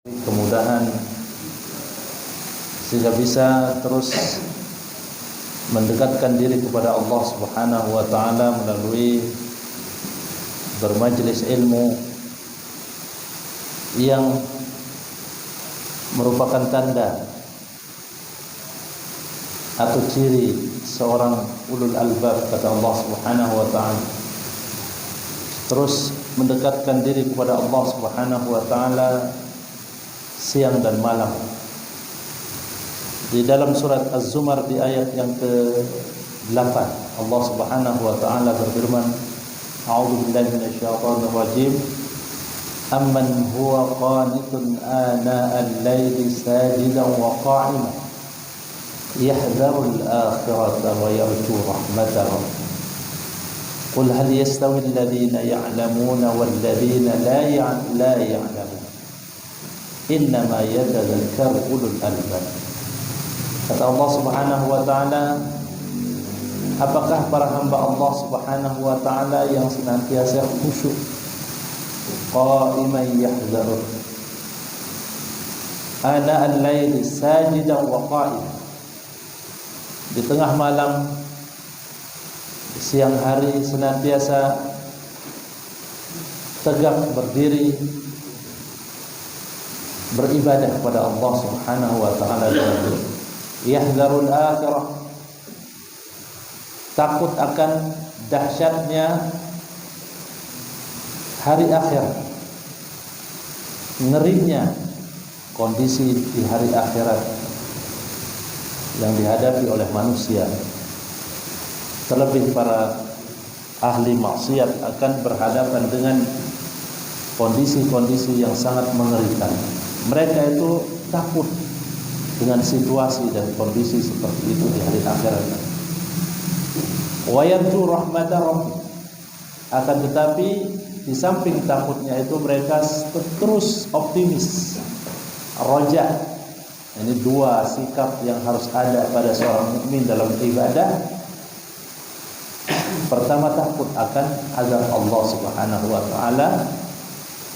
kemudahan sehingga bisa terus mendekatkan diri kepada Allah Subhanahu wa taala melalui bermajlis ilmu yang merupakan tanda atau ciri seorang ulul albab, kata Allah Subhanahu wa taala. Terus mendekatkan diri kepada Allah Subhanahu wa taala siang dan malam. Di dalam surat Az-Zumar di ayat yang ke-8 Allah Subhanahu wa taala berfirman, A'udzu billahi minasyaitonir rajim. Amman huwa qanitun ana al-laili sajidan wa qa'iman yahdharu al-akhirata wa yarju rahmatahu. Qul hal yastawi alladhina ya'lamuna wal ladhina la ya'lamun. Innama yatadhakkaru ulul albab. Kata Allah Subhanahu wa taala, apakah para hamba Allah Subhanahu wa taala yang senantiasa khusyuk, qa'iman yahdharun ana al-laili sajidan wa qa'iman, di tengah malam, siang hari senantiasa tegak berdiri beribadah kepada Allah Subhanahu wa taala. Yahdharul akhirah, takut akan dahsyatnya hari akhir, ngerinya kondisi di hari akhirat yang dihadapi oleh manusia. Terlebih para ahli maksiat akan berhadapan dengan kondisi-kondisi yang sangat mengerikan. Mereka itu takut dengan situasi dan kondisi seperti itu di hari akhirat. Wa yarju rahmatar rabbih, akan tetapi di samping takutnya itu mereka terus optimis, roja. Ini dua sikap yang harus ada pada seorang mukmin dalam ibadah. Pertama, takut akan azab Allah Subhanahu wa taala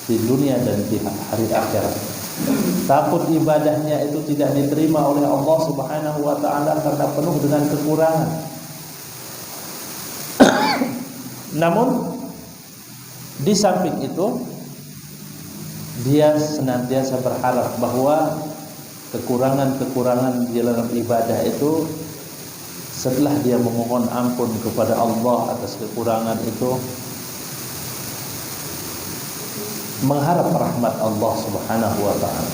di dunia dan di hari akhirat. Takut ibadahnya itu tidak diterima oleh Allah Subhanahu wa taala karena penuh dengan kekurangan. Namun di samping itu dia senantiasa berharap bahwa kekurangan-kekurangan di dalam ibadah itu, setelah dia memohon ampun kepada Allah atas kekurangan itu, mengharap rahmat Allah Subhanahu wa taala,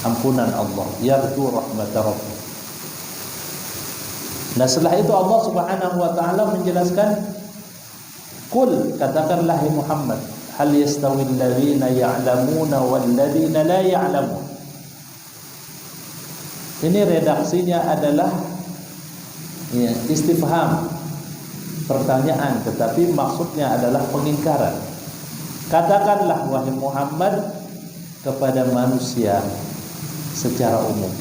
ampunan Allah, yarju rahmatar rabbih. Nah, setelah itu Allah Subhanahu wa taala menjelaskan, qul, katakanlah hai Muhammad, hal yastawi alladhina ya'lamuna wal ladhina la ya'lamun. Ini redaksinya adalah istifham, pertanyaan, tetapi maksudnya adalah pengingkaran. Katakanlah wahai Muhammad kepada manusia secara umum,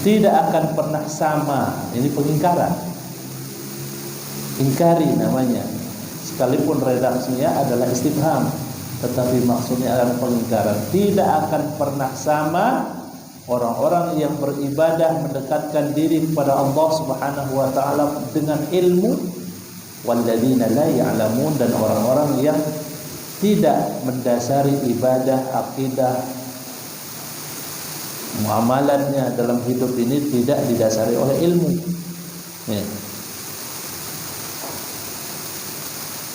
tidak akan pernah sama. Ini pengingkaran, ingkari namanya, sekalipun redaksinya adalah istifham, tetapi maksudnya adalah pengingkaran. Tidak akan pernah sama orang-orang yang beribadah mendekatkan diri kepada Allah Subhanahu wa taala dengan ilmu, walladzina la ya'lamun, dan orang-orang yang tidak mendasari ibadah, akidah, muamalannya dalam hidup ini tidak didasari oleh ilmu.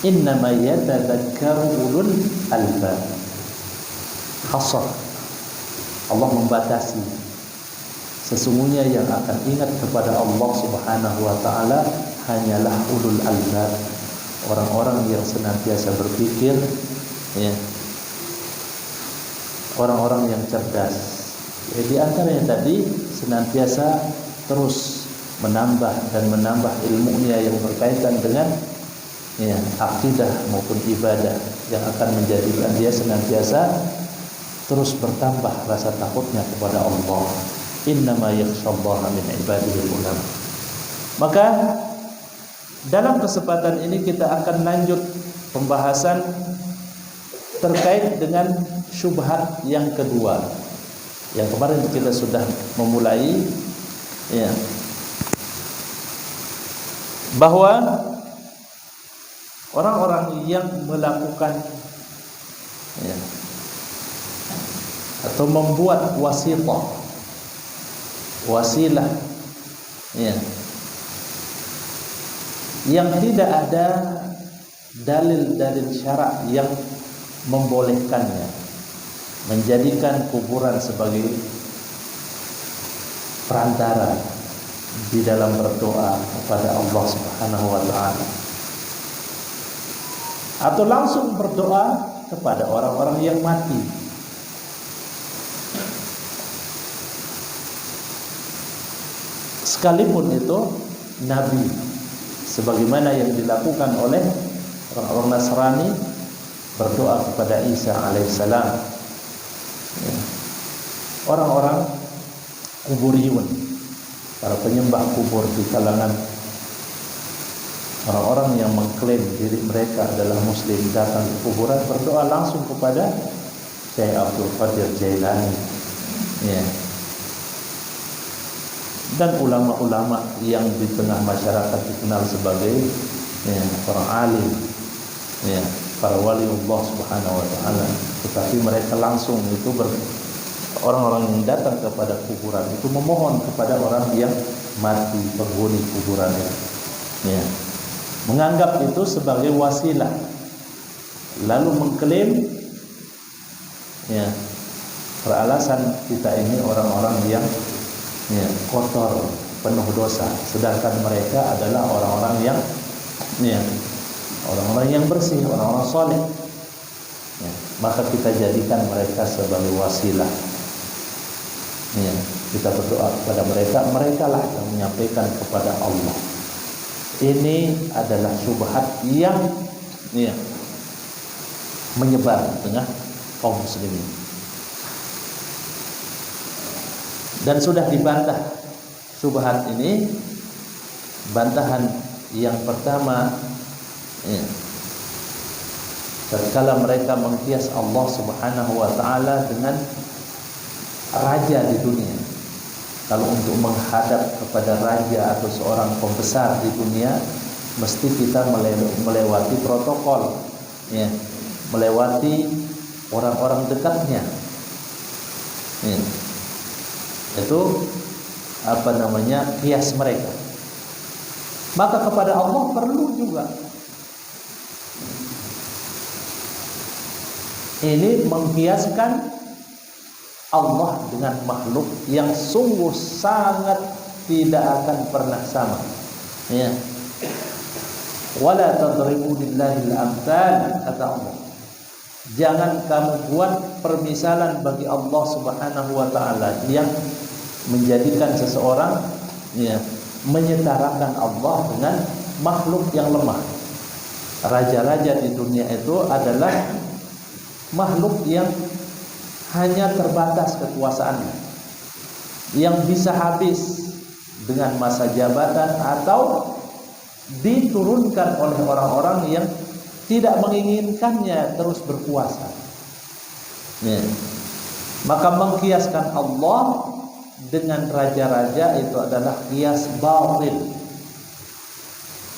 Innama yatadzakkaru ulul albab. Khasar, Allah membatasi, sesungguhnya yang akan ingat kepada Allah Subhanahu wa taala hanyalah ulul albab, orang-orang yang senantiasa berpikir, orang-orang yang cerdas. Di antaranya tadi senantiasa terus menambah dan menambah ilmunya yang berkaitan dengan akidah maupun ibadah, yang akan menjadikan dia senantiasa terus bertambah rasa takutnya kepada Allah. Innama yakhshallaha min ibadihi ulama. Maka dalam kesempatan ini kita akan lanjut pembahasan terkait dengan syubhat yang kedua. Yang kemarin kita sudah memulai, ya, bahwa orang-orang yang melakukan, ya, atau membuat wasilah, ya, yang tidak ada dalil-dalil syarak yang membolehkannya, menjadikan kuburan sebagai perantara di dalam berdoa kepada Allah Subhanahu wa taala, atau langsung berdoa kepada orang-orang yang mati. Sekalipun itu nabi, sebagaimana yang dilakukan oleh orang-orang Nasrani berdoa kepada Isa alaihissalam, ya. Orang-orang kuburiyun, para penyembah kubur di kalangan orang-orang yang mengklaim diri mereka adalah muslim, datang ke kuburan berdoa langsung kepada Syekh Abdul Qadir Jailani, ya. Dan ulama-ulama yang di tengah masyarakat dikenal sebagai, ya, orang alim, ya, para wali Allah Subhanahu wa taala, tetapi mereka langsung itu orang-orang yang datang kepada kuburan itu memohon kepada orang yang mati, penghuni kuburan itu, ya, menganggap itu sebagai wasilah, lalu mengklaim, ya, beralasan kita ini orang-orang yang, ya, kotor, penuh dosa, sedangkan mereka adalah orang-orang yang, ya, orang-orang yang bersih, orang-orang soleh, ya, maka kita jadikan mereka sebagai wasilah, ya, kita berdoa kepada mereka, mereka lah yang menyampaikan kepada Allah. Ini adalah syubhat yang, ya, menyebar di tengah kaum muslimin. Dan sudah dibantah syubhat ini. Bantahan yang pertama, ya, tatkala mereka mengkias Allah Subhanahu wa taala dengan raja di dunia. Kalau untuk menghadap kepada raja atau seorang pembesar di dunia, mesti kita melewati protokol, ya, melewati orang-orang dekatnya, ya. Itu kias mereka. Maka kepada Allah perlu juga ini mengkiaskan Allah dengan makhluk yang sungguh sangat tidak akan pernah sama, ya. Wala tadribu lillahi al-amthal, kata Allah. Jangan kamu buat permisalan bagi Allah Subhanahu wa taala yang menjadikan seseorang, ya, menyetarakan Allah dengan makhluk yang lemah. Raja-raja di dunia itu adalah makhluk yang hanya terbatas kekuasaannya, yang bisa habis dengan masa jabatan atau diturunkan oleh orang-orang yang tidak menginginkannya terus berkuasa, ya. Maka mengkiaskan Allah dengan raja-raja itu adalah kias batil,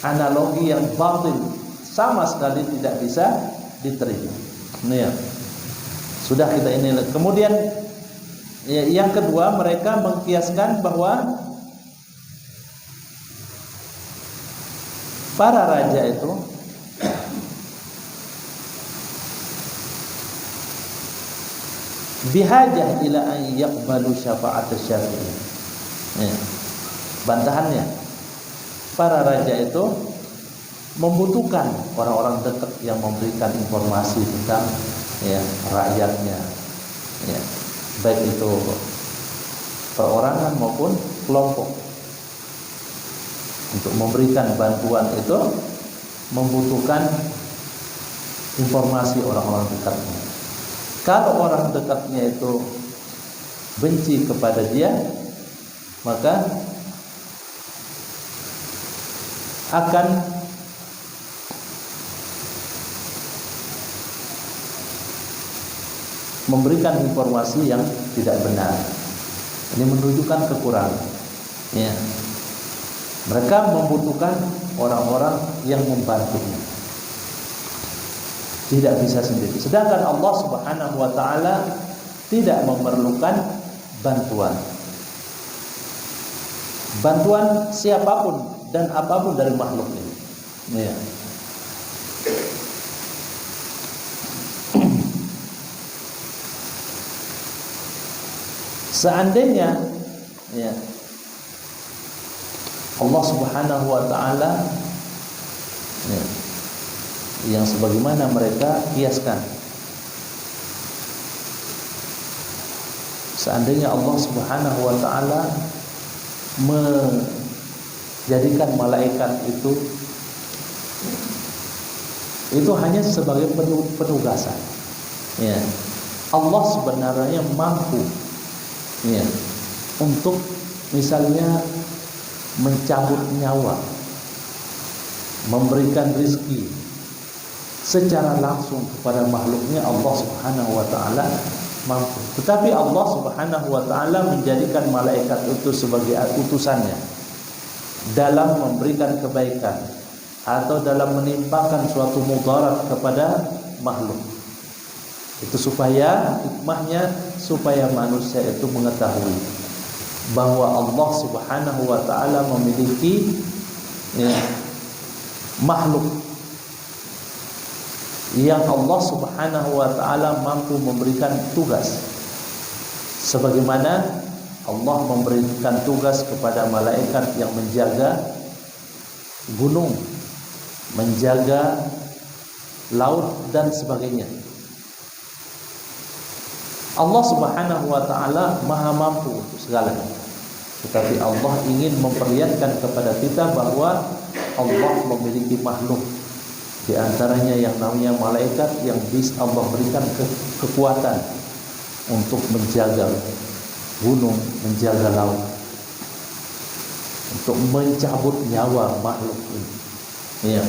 analogi yang batil, sama sekali tidak bisa diterima, ya. Sudah kita ini. Kemudian, ya, yang kedua, mereka mengkiaskan bahwa para raja itu bihajah ila an yaqbalu syafa'at asy-syafi'in. Ya. Bantahannya, para raja itu membutuhkan orang-orang dekat yang memberikan informasi tentang, ya, rakyatnya, ya, baik itu perorangan maupun kelompok. Untuk memberikan bantuan itu membutuhkan informasi orang-orang dekatnya. Kalau orang dekatnya itu benci kepada dia, maka akan memberikan informasi yang tidak benar. Ini menunjukkan kekurangan. Ya. Mereka membutuhkan orang-orang yang membantunya. Tidak bisa sendiri. Sedangkan Allah Subhanahu wa taala tidak memerlukan bantuan. Bantuan siapapun dan apapun dari makhluk ini. Ya. Seandainya ya, Allah Subhanahu wa taala ya, yang sebagaimana mereka kiaskan, seandainya Allah Subhanahu wa taala menjadikan malaikat itu hanya sebagai penugasan. Ya. Allah sebenarnya mampu ya, untuk misalnya mencabut nyawa, memberikan rizki secara langsung kepada makhluknya. Allah Subhanahu wa taala mampu. Tetapi Allah Subhanahu wa taala menjadikan malaikat itu sebagai utusannya dalam memberikan kebaikan atau dalam menimpakan suatu mudarat kepada makhluk. Itu supaya hikmahnya supaya manusia itu mengetahui bahwa Allah Subhanahu wa taala memiliki ya, makhluk yang Allah Subhanahu wa taala mampu memberikan tugas. Sebagaimana Allah memberikan tugas kepada malaikat yang menjaga gunung, menjaga laut dan sebagainya. Allah Subhanahu wa taala Maha mampu untuk segalanya. Tetapi Allah ingin memperlihatkan kepada kita bahwa Allah memiliki makhluk, di antaranya yang namanya malaikat, yang bisa Allah berikan kekuatan untuk menjaga gunung, menjaga laut, untuk mencabut nyawa makhluk ini. Ya.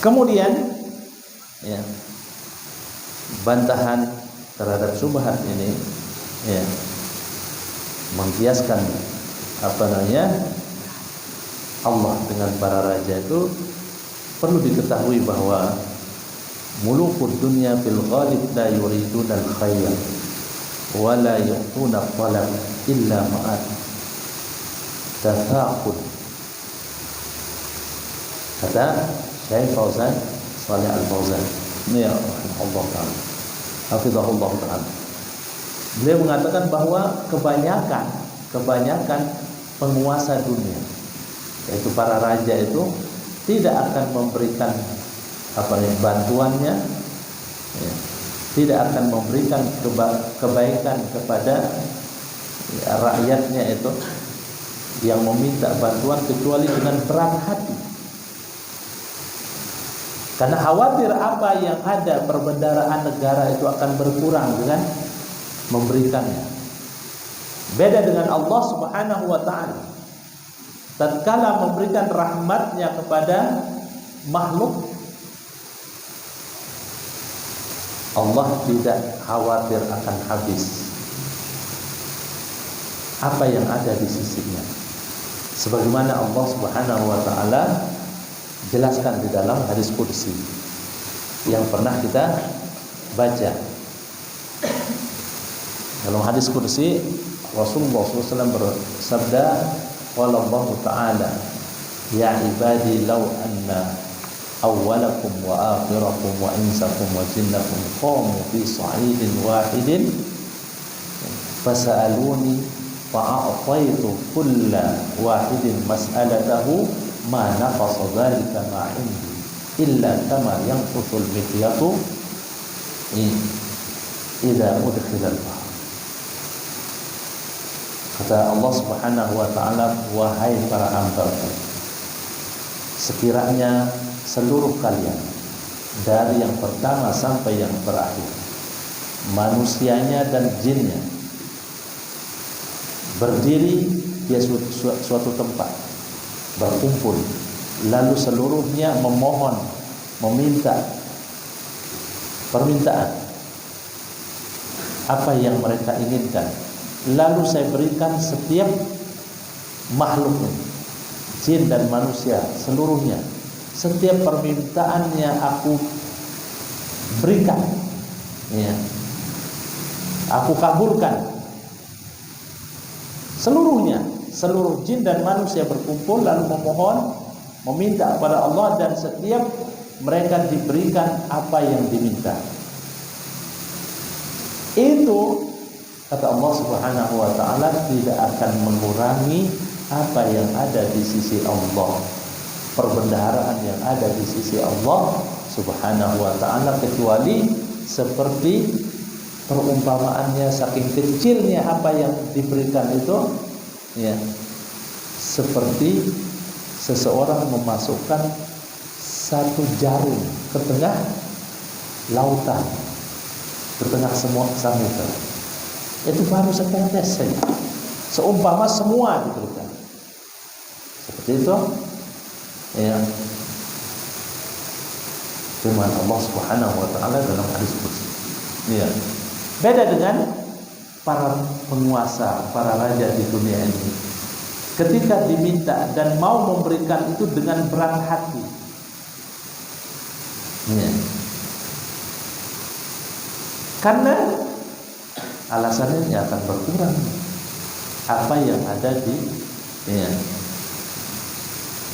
Kemudian ya, bantahan terhadap syubhat ini ya, mengkiaskan Allah dengan para raja itu perlu diketahui bahwa mulukud dunya fil ghalib la yuriduna al-khayr wa la yu'tuna talab illa ma'at tathaqud. Kata Syekh Fauzan Shalih Al-Fauzan, ya Allah Ta'ala, hafizahullah Ta'ala, beliau mengatakan bahwa kebanyakan penguasa dunia, yaitu para raja itu tidak akan memberikan bantuannya ya, tidak akan memberikan kebaikan kepada rakyatnya itu yang meminta bantuan kecuali dengan berat hati. Karena khawatir apa yang ada perbendaharaan negara itu akan berkurang dengan memberikannya. Beda dengan Allah Subhanahu wa taala. Tatkala memberikan rahmatnya kepada makhluk, Allah tidak khawatir akan habis apa yang ada di sisinya. Sebagaimana Allah Subhanahu wa taala jelaskan di dalam hadis qudsi yang pernah kita baca. Dalam hadis qudsi Rasulullah SAW bersabda, qala Allah Ta'ala, ya ibadi law anna awwalakum wa akhirakum wa insakum wa jinnakum qamu fi sa'idin wahidin fasa'aluni fa'a'taitu kulla wahidin mas'alatahu ma naqasa dzalika ma indi illa kama yanqusul mikyatu idza udkhila al-bahr. Kata Allah Subhanahu wa taala, wahai para hamba-Ku, sekiranya seluruh kalian dari yang pertama sampai yang terakhir, manusianya dan jinnya, berdiri dia suatu tempat berkumpul, lalu seluruhnya memohon, meminta permintaan apa yang mereka inginkan, lalu saya berikan setiap makhluknya, jin dan manusia seluruhnya, setiap permintaannya aku berikan, ya, aku kabulkan seluruhnya. Seluruh jin dan manusia berkumpul lalu memohon, meminta kepada Allah, dan setiap mereka diberikan apa yang diminta. Itu kata Allah Subhanahu wa taala tidak akan mengurangi apa yang ada di sisi Allah, perbendaharaan yang ada di sisi Allah Subhanahu wa taala, kecuali seperti perumpamaannya, saking kecilnya apa yang diberikan itu, ya, seperti seseorang memasukkan satu jarum ke tengah lautan, ke tengah semua samudra. Itu baru setetes saja, seumpama semua diberikan. Seperti itu, ya, firman Allah Subhanahu wa taala dalam hadis qudsi. Ya. Beda dengan para penguasa, para raja di dunia ini. Ketika diminta dan mau memberikan itu dengan berat hati. Ya. Karena alasannya akan berkurang apa yang ada di, ya,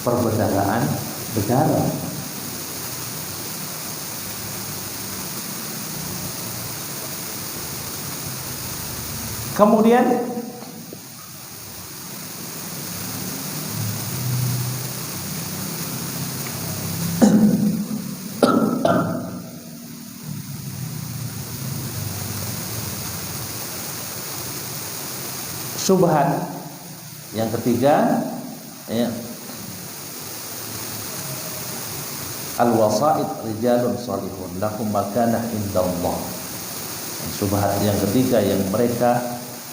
perbendaharaan negara. Kemudian syubhat yang ketiga, ya, al-wasa'id rijalun salihun lahum makanah indallah. Syubhat yang ketiga yang mereka,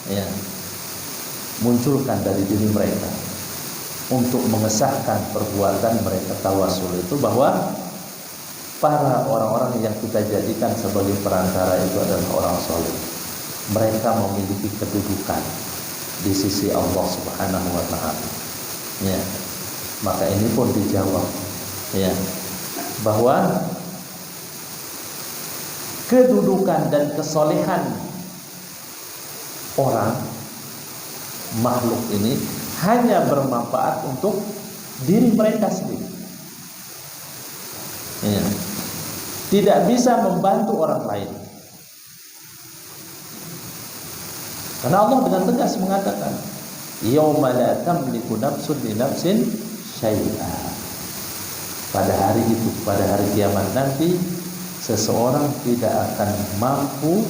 ya, munculkan dari diri mereka untuk mengesahkan perbuatan mereka tawasul itu, bahwa para orang-orang yang kita jadikan sebagai perantara itu adalah orang soleh. Mereka memiliki kedudukan di sisi Allah Subhanahu wa taala. Ya. Maka ini pun dijawab, ya, bahwa kedudukan dan kesolehan orang makhluk ini hanya bermanfaat untuk diri mereka sendiri, ya. Tidak bisa membantu orang lain. Karena Allah dengan tegas mengatakan, yauma la tamliku nafsun li nafsin syai'a. Pada hari itu, pada hari kiamat nanti, seseorang tidak akan mampu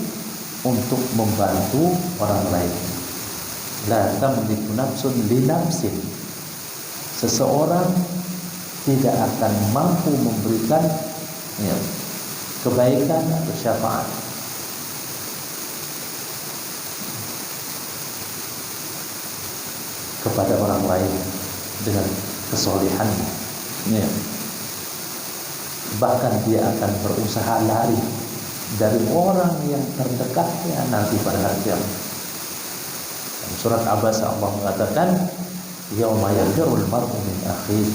untuk membantu orang lain. La tamliku nafsun li nafsin. Seseorang tidak akan mampu memberikan, ya, kebaikan atau syafaat kepada orang lain dengan kesolehannya, ya. Bahkan dia akan berusaha lari dari orang yang terdekatnya nanti pada hari kiamat. Surat Abasa Allah mengatakan, yauma yafirul mar'u min akhihi.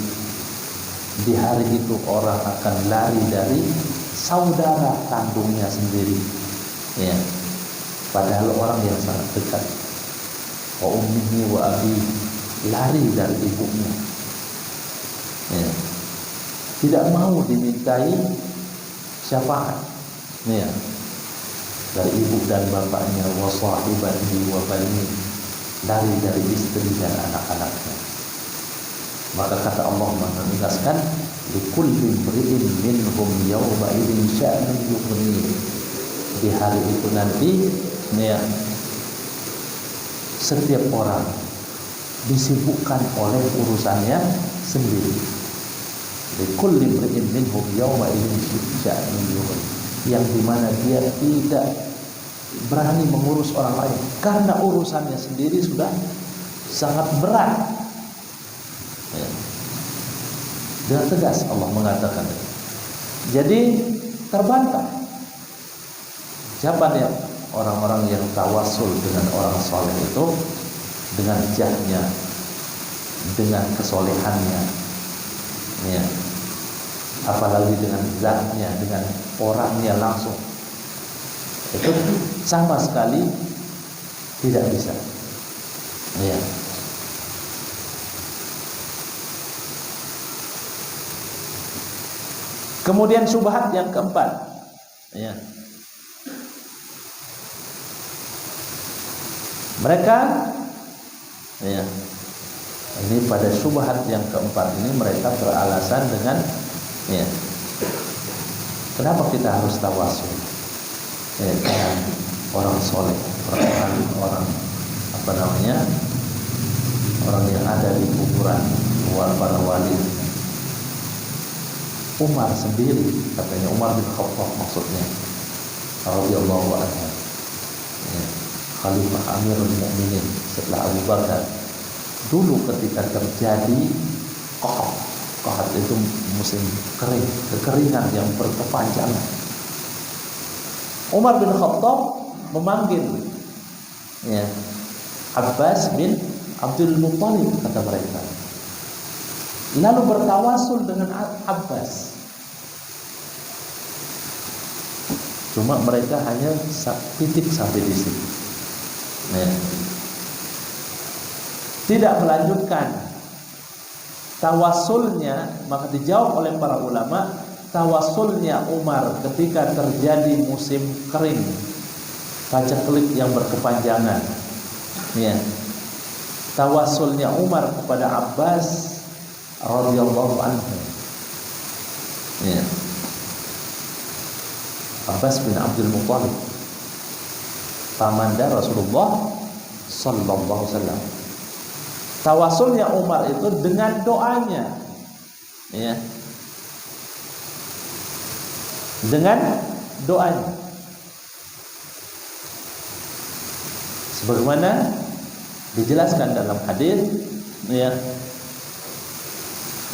Di hari itu orang akan lari dari saudara kandungnya sendiri, ya, padahal orang yang sangat dekat. Wa ummihi wa abihi, lari dari ibunya, ya. Tidak mau dimintai syafaat, ya, dari ibu dan bapaknya. Wa sahibatihi wa banihi, lari dari istri dan anak-anaknya. Maka kata Allah menegaskan, likulli imri'in minhum yawma idzin sya'nun yughnihi. Di hari itu nanti, ya, setiap orang disibukkan oleh urusannya sendiri. Likulli imri'in minhum yawma idzin sya'nun yughnihi, yang dimana dia tidak berani mengurus orang lain karena urusannya sendiri sudah sangat berat. Ya. Dengan tegas Allah mengatakan. Jadi terbantah. Siapa dia? Orang-orang yang tawasul dengan orang soleh itu dengan jahnya, dengan kesolehannya, ya. Apalagi dengan zatnya, dengan orangnya langsung, itu sama sekali tidak bisa. Ya. Kemudian syubhat yang keempat, ya. Mereka, ya, ini pada syubhat yang keempat ini mereka beralasan dengan, ya, kenapa kita harus tawasul, ya, dengan orang soleh, orang apa namanya, orang yang ada di kuburan, para wali. Umar sendiri, katanya Umar bin Khattab maksudnya, radhiyallahu anhu, ya, Khalifah Amirul Mukminin setelah Abu Bakar. Dulu ketika terjadi qahat itu musim kering, kekeringan yang berkepanjangan, Umar bin Khattab memanggil, ya, Abbas bin Abdul Muttalib, kata mereka, lalu bertawasul dengan Abbas. Cuma mereka hanya titik sampai di situ. Ya. Tidak melanjutkan tawasulnya, maka dijawab oleh para ulama, tawasulnya Umar ketika terjadi musim kering, paceklik yang berkepanjangan, ya. Tawasulnya Umar kepada Abbas radhiyallahu anhu, ya. Abbas bin Abdul Muttalib, pamanda Rasulullah sallallahu alaihi wasallam. Tawasulnya Umar itu dengan doanya, ya, dengan doanya, sebagaimana dijelaskan dalam hadis, ya,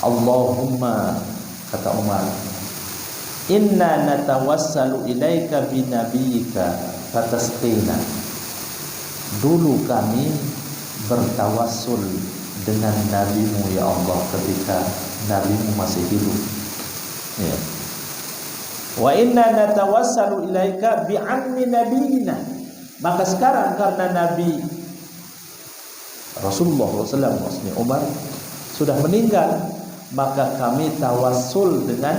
Allahumma, kata Umar, inna natawassalu ilaika binabiyyika fatasqina. Dulu kami bertawassul dengan nabimu ya Allah ketika nabimu masih hidup, ya. Wa inna natawassalu ilaika bi'ammi nabiyina. Maka sekarang karena Nabi Rasulullah SAW, maksudnya Umar, sudah meninggal, maka kami tawassul dengan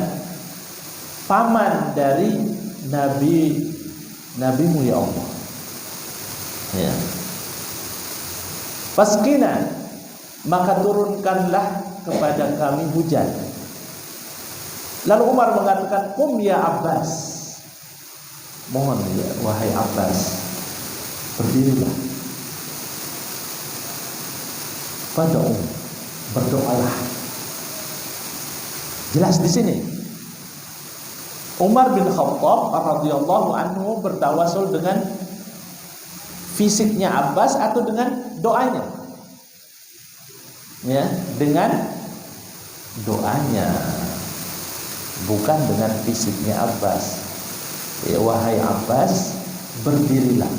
paman dari nabimu ya Allah, ya. Fasqina, maka turunkanlah kepada kami hujan. Lalu Umar mengatakan, qum ya Abbas, mohon ya wahai Abbas, berdirilah, fad'u, berdoalah. Jelas di sini Umar bin Khattab radhiyallahu anhu bertawasul dengan fisiknya Abbas atau dengan doanya, ya, dengan doanya, bukan dengan fisiknya Abbas. Ya, wahai Abbas, berdirilah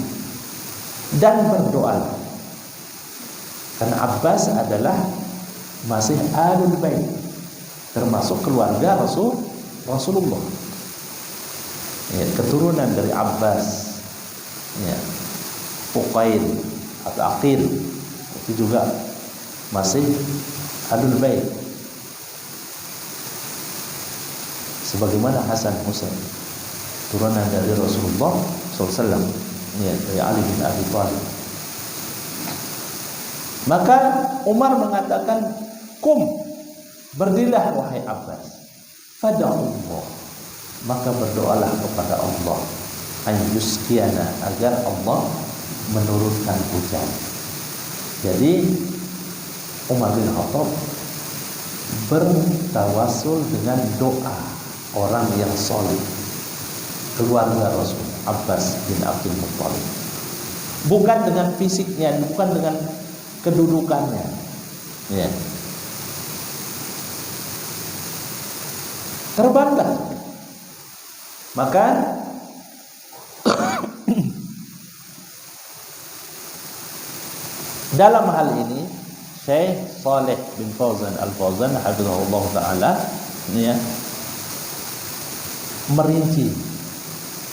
dan berdoalah. Karena Abbas adalah masih Ahlul Bait, termasuk keluarga Rasulullah, ya, keturunan dari Abbas, ya, Uqail atau Aqil, itu juga masih Ahlul Bait, sebagaimana Hasan Husain, turunan dari Rasulullah SAW, ya, dari Ali bin Abi Thalib. Maka Umar mengatakan, kum, berdirilah wahai Abbas, fad'ullah, maka berdoalah kepada Allah, an yuskiana, agar Allah menurunkan hujan. Jadi Umar bin Khattab bertawasul dengan doa orang yang soleh, keluarga Rasul, Abbas bin Abdul Muttalib, bukan dengan fisiknya, bukan dengan kedudukannya. Ya. Terbangga. Maka dalam hal ini Syekh Shalih bin Fauzan Al-Fauzan hafizahullah taala ya, merinci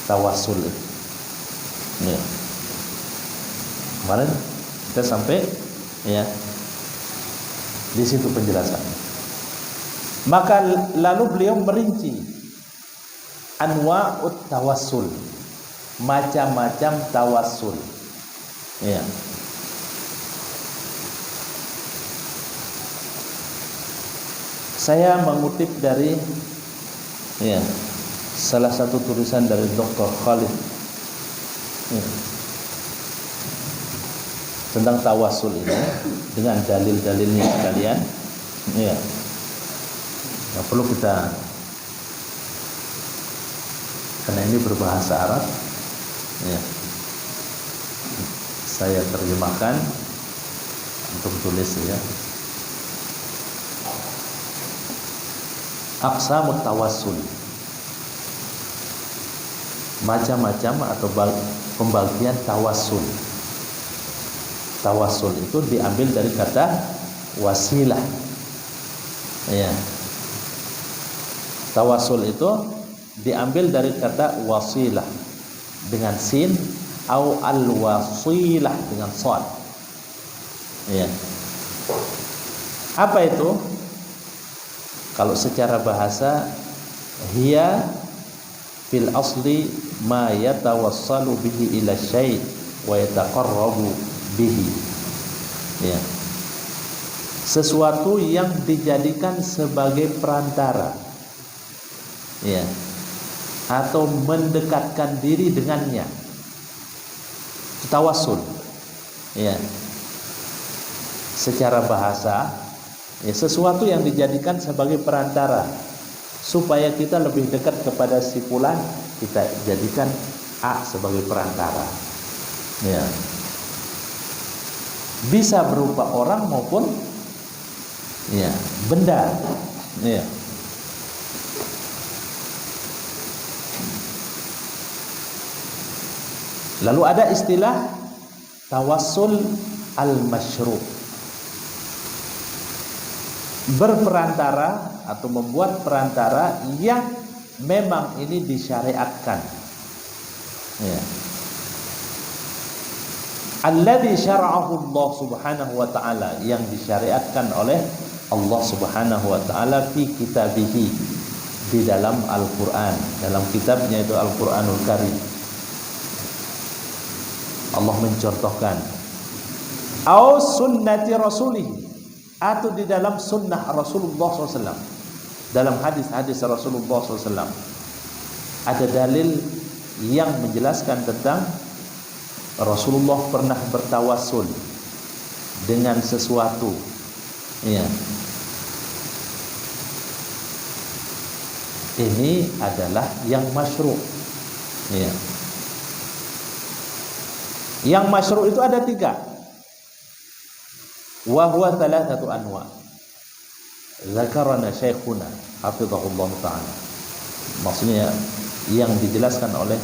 tawassul. Ya. Kemarin kita sampai ya di situ penjelasannya. Maka lalu beliau merinci anwa'ut tawassul, macam-macam tawassul. Ya. Saya mengutip dari ya, salah satu tulisan dari Dr. Khalid ya, tentang tawassul ini dengan dalil-dalilnya sekalian. Ya. Nggak perlu kita, karena ini berbahasa Arab ya, saya terjemahkan untuk tulis ya. Aqsamut tawassul, macam-macam atau pembagian tawassul. Tawassul itu diambil dari kata wasilah. Ya. Tawassul itu diambil dari kata wasilah dengan sin atau al-wasilah dengan shad. Ya. Apa itu? Kalau secara bahasa, hiya fil asli ma yatawassalu bihi ila syai' wa yataqarrabu bihi. Ya. Sesuatu yang dijadikan sebagai perantara. Ya. Atau mendekatkan diri dengannya. Tawassul. Ya. Secara bahasa, ya, sesuatu yang dijadikan sebagai perantara supaya kita lebih dekat kepada si fulan, kita jadikan A sebagai perantara. Ya. Bisa berupa orang maupun ya, benda. Ya. Lalu ada istilah tawassul al-masyru', berperantara atau membuat perantara yang memang ini disyariatkan. Ya. Alladzi syara'ahu Allah Subhanahu wa taala, yang disyariatkan oleh Allah Subhanahu wa taala fi kitabihi, di dalam Al-Qur'an, dalam kitabnya itu Al-Qur'anul Karim. Allah mencontohkan au sunnati rasulih, atau di dalam sunnah Rasulullah SAW, dalam hadis-hadis Rasulullah SAW ada dalil yang menjelaskan tentang Rasulullah pernah bertawassul dengan sesuatu. Ya. Ini adalah yang masyru'. Ya. Yang masyru' itu ada 3. Wa huwa thalathatu anwa. Zakarana syekhuna hafizahullah ta'ala. Maksudnya yang dijelaskan oleh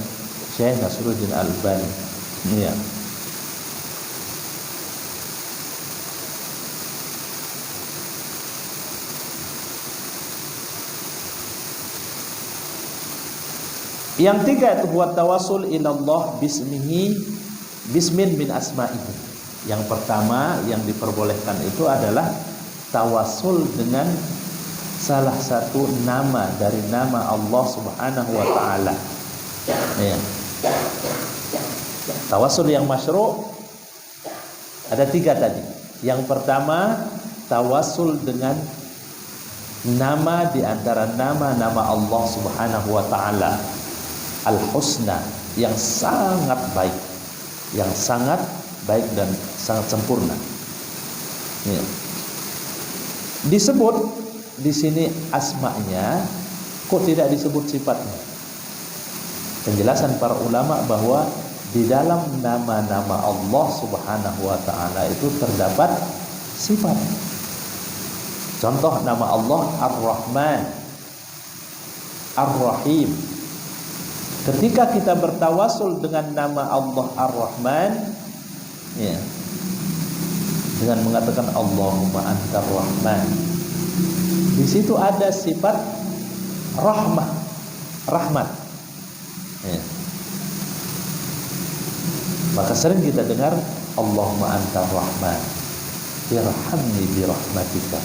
Syekh Nasruddin Al-Albani. Ya. Yang 3 itu buat tawassul ilallah bismihi, bismin min asma'ihi. Yang pertama yang diperbolehkan itu adalah tawassul dengan salah satu nama dari nama Allah Subhanahu wa taala. Ya. Tawassul yang masyru' ada 3 tadi. Yang pertama tawassul dengan nama di antara nama-nama Allah Subhanahu wa taala Al-Husna, yang sangat baik, yang sangat baik dan sangat sempurna. Ya. Disebut di sini asma'nya, kok tidak disebut sifatnya? Penjelasan para ulama bahwa di dalam nama-nama Allah Subhanahu wa taala itu terdapat sifat. Contoh nama Allah Ar-Rahman, Ar-Rahim. Ketika kita bertawasul dengan nama Allah Ar-Rahman, ya, dengan mengatakan Allahumma antar Rahman, di situ ada sifat rahmah, rahmat. Ya. Maka sering kita dengar Allahumma antar Rahman, irhamni bi rahmatika.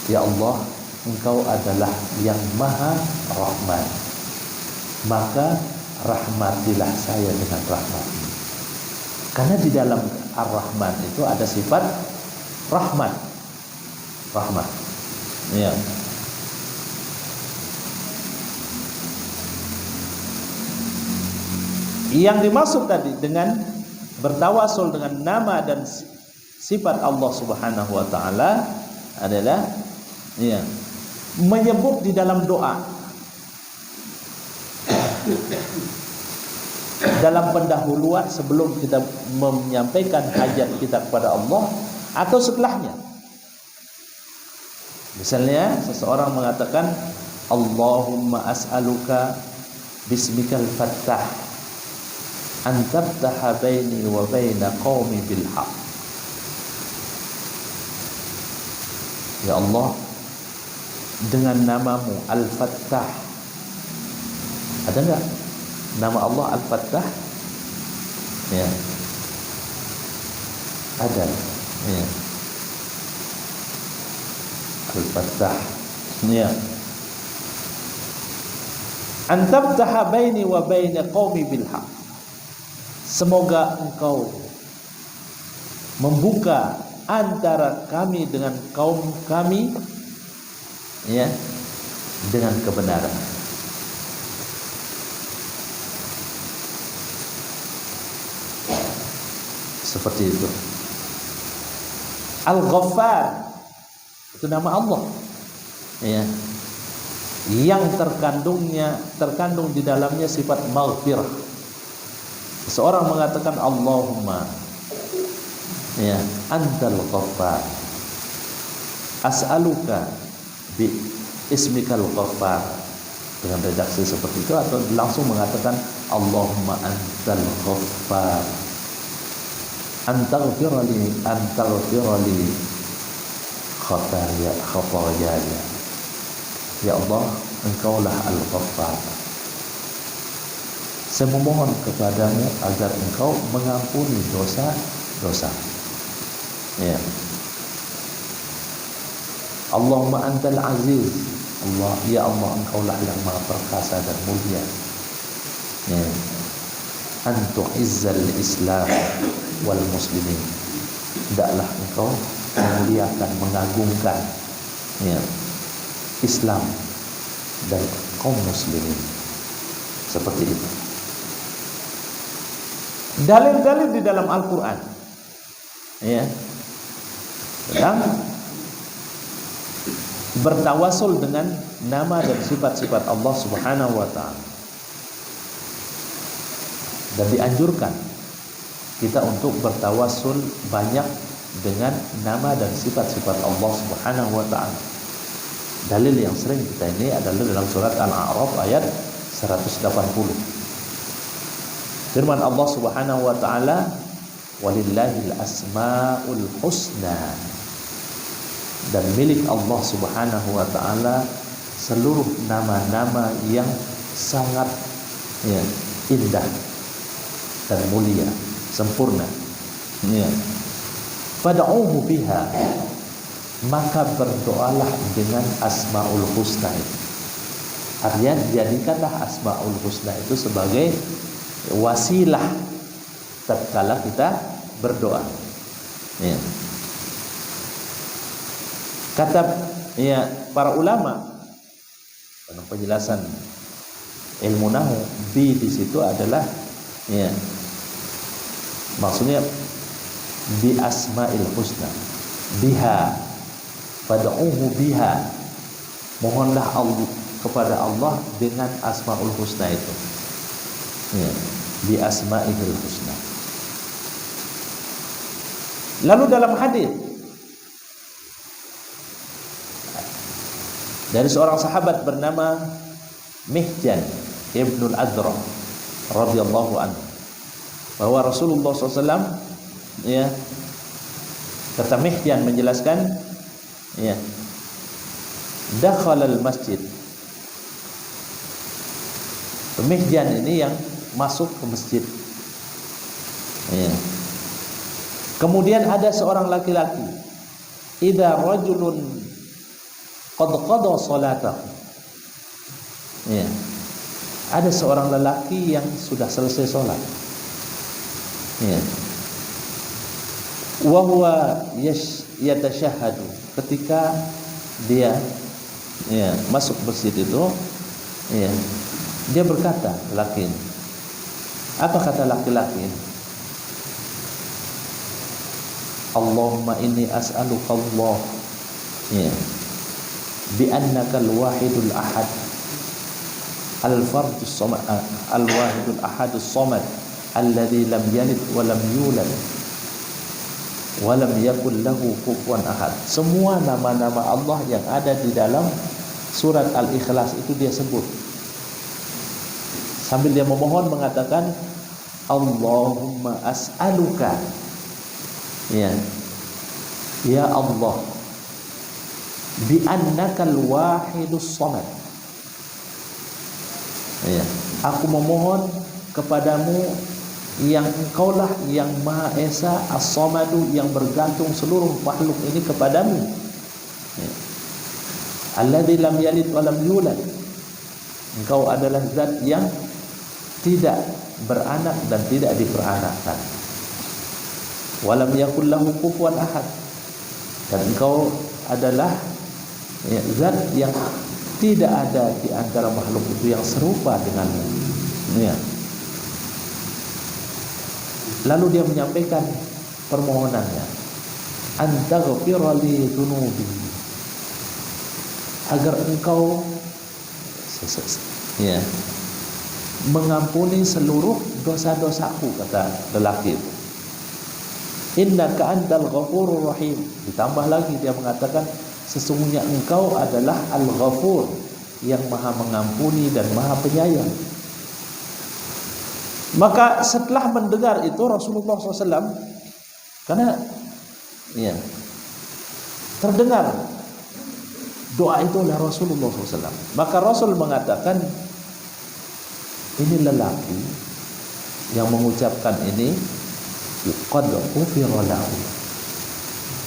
Ya Allah, Engkau adalah yang Maha Rahman, maka rahmatilah saya dengan rahmat-Mu. Karena di dalam Ar-Rahman itu ada sifat rahmat. Rahmat. Ya. Yang dimaksud tadi dengan bertawasul dengan nama dan sifat Allah Subhanahu wa taala adalah ya, menyebut di dalam doa, dalam pendahuluan sebelum kita menyampaikan hajat kita kepada Allah atau setelahnya. Misalnya seseorang mengatakan Allahumma as'aluka bismikal fattah an tabtaha baini wa baina qaumi bil haq. Ya Allah, dengan namamu Al-Fattah. Ada enggak nama Allah Al-Fattah? Ya. Ada. Ya. Al-Fattah. Ya. An tabtaha baini wa baina qaumi bil haq. Semoga Engkau membuka antara kami dengan kaum kami, ya, dengan kebenaran. Seperti itu. Al-Ghaffar itu nama Allah, ya, yang terkandung di dalamnya sifat maghfirah. Seseorang mengatakan Allahumma, ya, antal ghaffar, as'aluka bi ismikal ghaffar, dengan redaksi seperti itu, atau langsung mengatakan Allahumma antal ghaffar, antaghfirli khatayaya. Ya Allah, Engkaulah Al-Ghaffar. Saya memohon kepadamu agar Engkau mengampuni dosa-dosa. Ya. Allahumma antal aziz. Allah, ya Allah, Engkaulah yang Maha perkasa dan mulia. Ya. Antu izzal Islam wal muslimin. Hendaklah Engkau memuliakan, mengagungkan, ya, Islam dan kaum muslimin. Seperti itu. Dalil-dalil di dalam Al-Quran, ya, tentang bertawasul dengan nama dan sifat-sifat Allah Subhanahu wa ta'ala. Dan dianjurkan kita untuk bertawasul banyak dengan nama dan sifat-sifat Allah Subhanahu wa ta'ala. Dalil yang sering kita ini adalah dalam surat Al-A'raf ayat 180. Firman Allah Subhanahu wa ta'ala, walillahil asmaul husna, dan milik Allah Subhanahu wa ta'ala seluruh nama-nama yang sangat, ya, indah dan mulia, sempurna. Ya. Fad'uhu biha, maka berdoalah dengan asmaul husna itu. Artinya jadikanlah asmaul husna itu sebagai wasilah tatkala kita berdoa. Ya. Kata, ya, para ulama dalam penjelasan ilmu nahwu, bi di situ adalah, ya, maksudnya bi asmail husna, biha, fad'uhu biha, mohonlah Allah kepada Allah dengan asmaul husna itu. Ya. bi asma'ihil husna. Lalu dalam hadis dari seorang sahabat bernama Mihjan Ibnul Adra radhiyallahu anhu, bahwa Rasulullah SAW, ya, kata Mihjan menjelaskan, ya, dakhalal masjid. Mihjan ini yang masuk ke masjid, ya. Kemudian ada seorang laki-laki, idza rajulun qad qada salatahu, ya, ada seorang lelaki yang sudah selesai sholat, ya, wa huwa yatashahhadu, ketika dia, ya, masuk masjid itu, ya, dia berkata, laki ini, apa kata laki-laki ini? Allahumma inni as'aluka Allah, ya, bi annaka al-wahidul ahad al-fardus samad al-wahidul ahadus samad alladzi lam yalid wa lam yulad wa lam yakul lahu kufuwan ahad. Semua nama-nama Allah yang ada di dalam surat Al-Ikhlas itu dia sebut. Sambil dia memohon mengatakan, Allahumma as'aluka, ya, ya Allah, bi annakal wahidus samad, ya, aku memohon kepadamu yang engkaulah yang Maha Esa, as-samadu, yang bergantung seluruh makhluk ini kepadamu, ya, alladzi lam yalid wa lam yulad, engkau adalah zat yang tidak beranak dan tidak diperanakkan, walam yakul lahu kufuwan ahad, dan engkau adalah, ya, zat yang tidak ada di antara makhluk itu yang serupa denganmu, ya. Lalu dia menyampaikan permohonannya, antaghfira li dzunubi, agar engkau, ya, mengampuni seluruh dosa-dosaku, kata lelaki itu. Innaka antal ghafurur rahim. Ditambah lagi dia mengatakan, sesungguhnya engkau adalah al-ghafur, yang maha mengampuni dan maha penyayang. Maka setelah mendengar itu Rasulullah SAW, karena, ya, terdengar doa itu oleh Rasulullah SAW, maka Rasul mengatakan, ini lelaki yang mengucapkan ini qad ghufira lahu,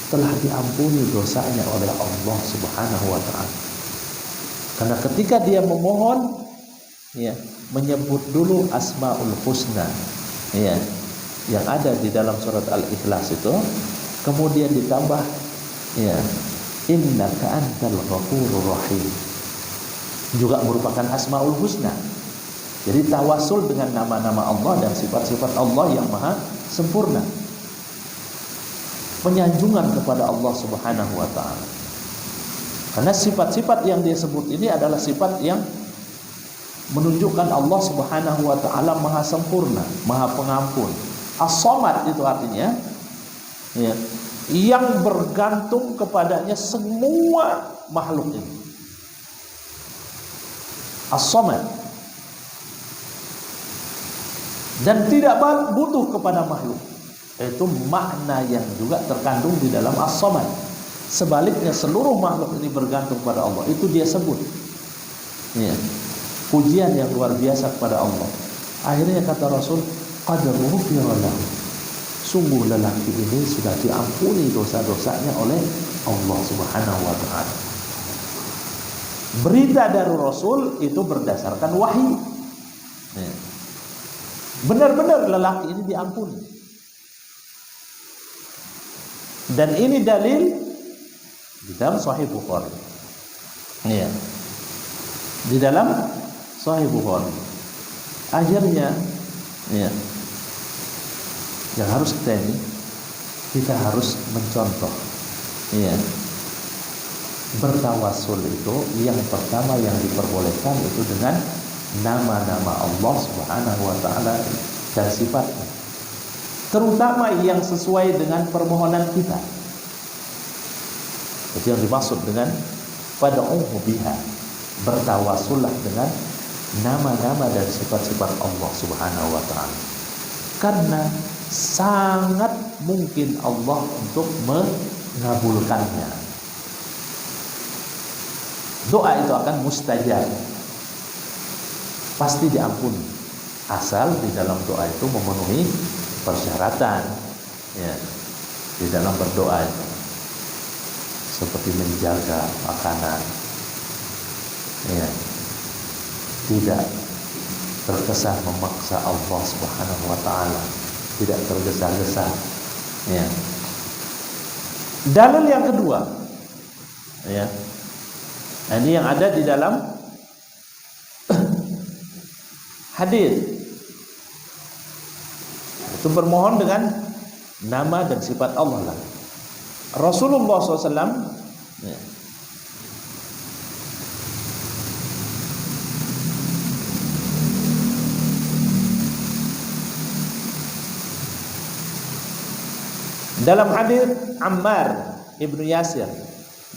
telah diampuni dosanya oleh Allah Subhanahu wa taala. Karena ketika dia memohon, ya, menyebut dulu Asmaul Husna, ya, yang ada di dalam surat Al-Ikhlas itu, kemudian ditambah, ya, innaka antal ghafurur rahim, juga merupakan Asmaul Husna. Jadi tawasul dengan nama-nama Allah dan sifat-sifat Allah yang maha sempurna, penyanjungan kepada Allah Subhanahu wa taala. Karena sifat-sifat yang dia sebut ini adalah sifat yang menunjukkan Allah Subhanahu wa taala maha sempurna, maha pengampun. As-Samad itu artinya, ya, yang bergantung kepadanya semua makhluk ini. As-Samad, dan tidak butuh kepada makhluk. Itu makna yang juga terkandung di dalam As-Samad. Sebaliknya seluruh makhluk ini bergantung pada Allah. Itu dia sebut, ya, pujian yang luar biasa kepada Allah. Akhirnya kata Rasul, qad ghufira lahu, sungguh lelaki ini sudah diampuni dosa-dosanya oleh Allah Subhanahu wa taala. Berita dari Rasul itu berdasarkan wahyu, ya. Benar-benar lelaki ini diampuni. Dan ini dalil di dalam Sahih Bukhari. Iya. Di dalam Sahih Bukhari. Akhirnya, ya, yang harus kita harus mencontoh, ya, bertawasul itu yang pertama yang diperbolehkan itu dengan nama-nama Allah Subhanahu wa taala dan sifatnya, terutama yang sesuai dengan permohonan kita. Itu yang dimaksud dengan fad'uhu biha, bertawasullah dengan nama-nama dan sifat-sifat Allah Subhanahu wa taala. Karena sangat mungkin Allah untuk mengabulkannya. Doa itu akan mustajab, pasti diampuni, asal di dalam doa itu memenuhi persyaratan, ya, di dalam berdoa itu, seperti menjaga makanan, ya, tidak terkesan memaksa Allah Subhanahu wa taala, tidak tergesa-gesa, ya. Dalil yang kedua, ya, ini yang ada di dalam hadis, itu bermohon dengan nama dan sifat Allah lah. Rasulullah SAW, ya, dalam hadis Ammar ibnu Yasir,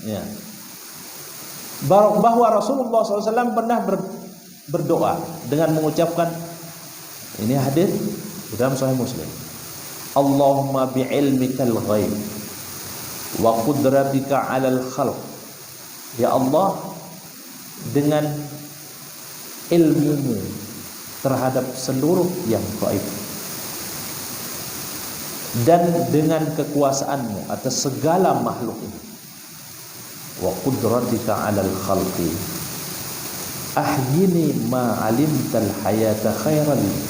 ya, bahwa Rasulullah SAW pernah berdoa dengan mengucapkan, ini hadis dalam Sahih Muslim, Allahumma bi'ilmikal ghaib wa qudratika 'alal khalq, ya Allah, dengan ilmumu terhadap seluruh yang gaib dan dengan kekuasaanmu atas segala makhluk ini, wa qudratika 'alal khalqi ahyini ma 'alimtal hayata khairan li,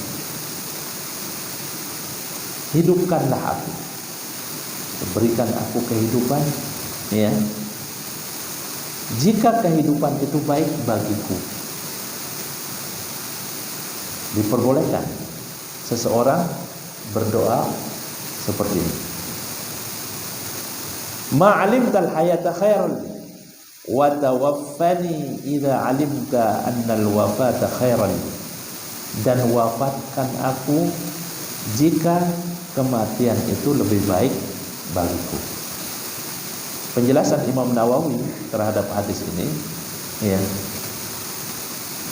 hidupkanlah aku, berikan aku kehidupan, ya, jika kehidupan itu baik bagiku. Diperbolehkan seseorang berdoa seperti ini, ma'alimtal hayata khairan wa tawaffani idza alimta annal wafata khairan, dan wafatkan aku jika kematian itu lebih baik bagiku. Penjelasan Imam Nawawi terhadap hadis ini, ya,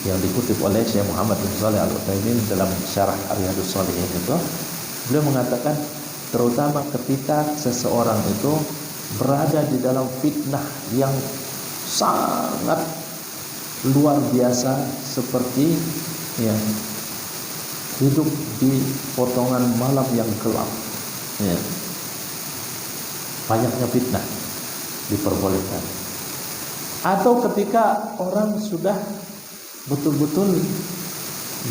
yang dikutip oleh Syekh Muhammad bin Shalih Al-Utsaimin dalam Syarah Riyadhus Shalihin itu, beliau mengatakan terutama ketika seseorang itu berada di dalam fitnah yang sangat luar biasa, seperti, ya, hidup di potongan malam yang gelap, ya, banyaknya fitnah, diperbolehkan. Atau ketika orang sudah betul-betul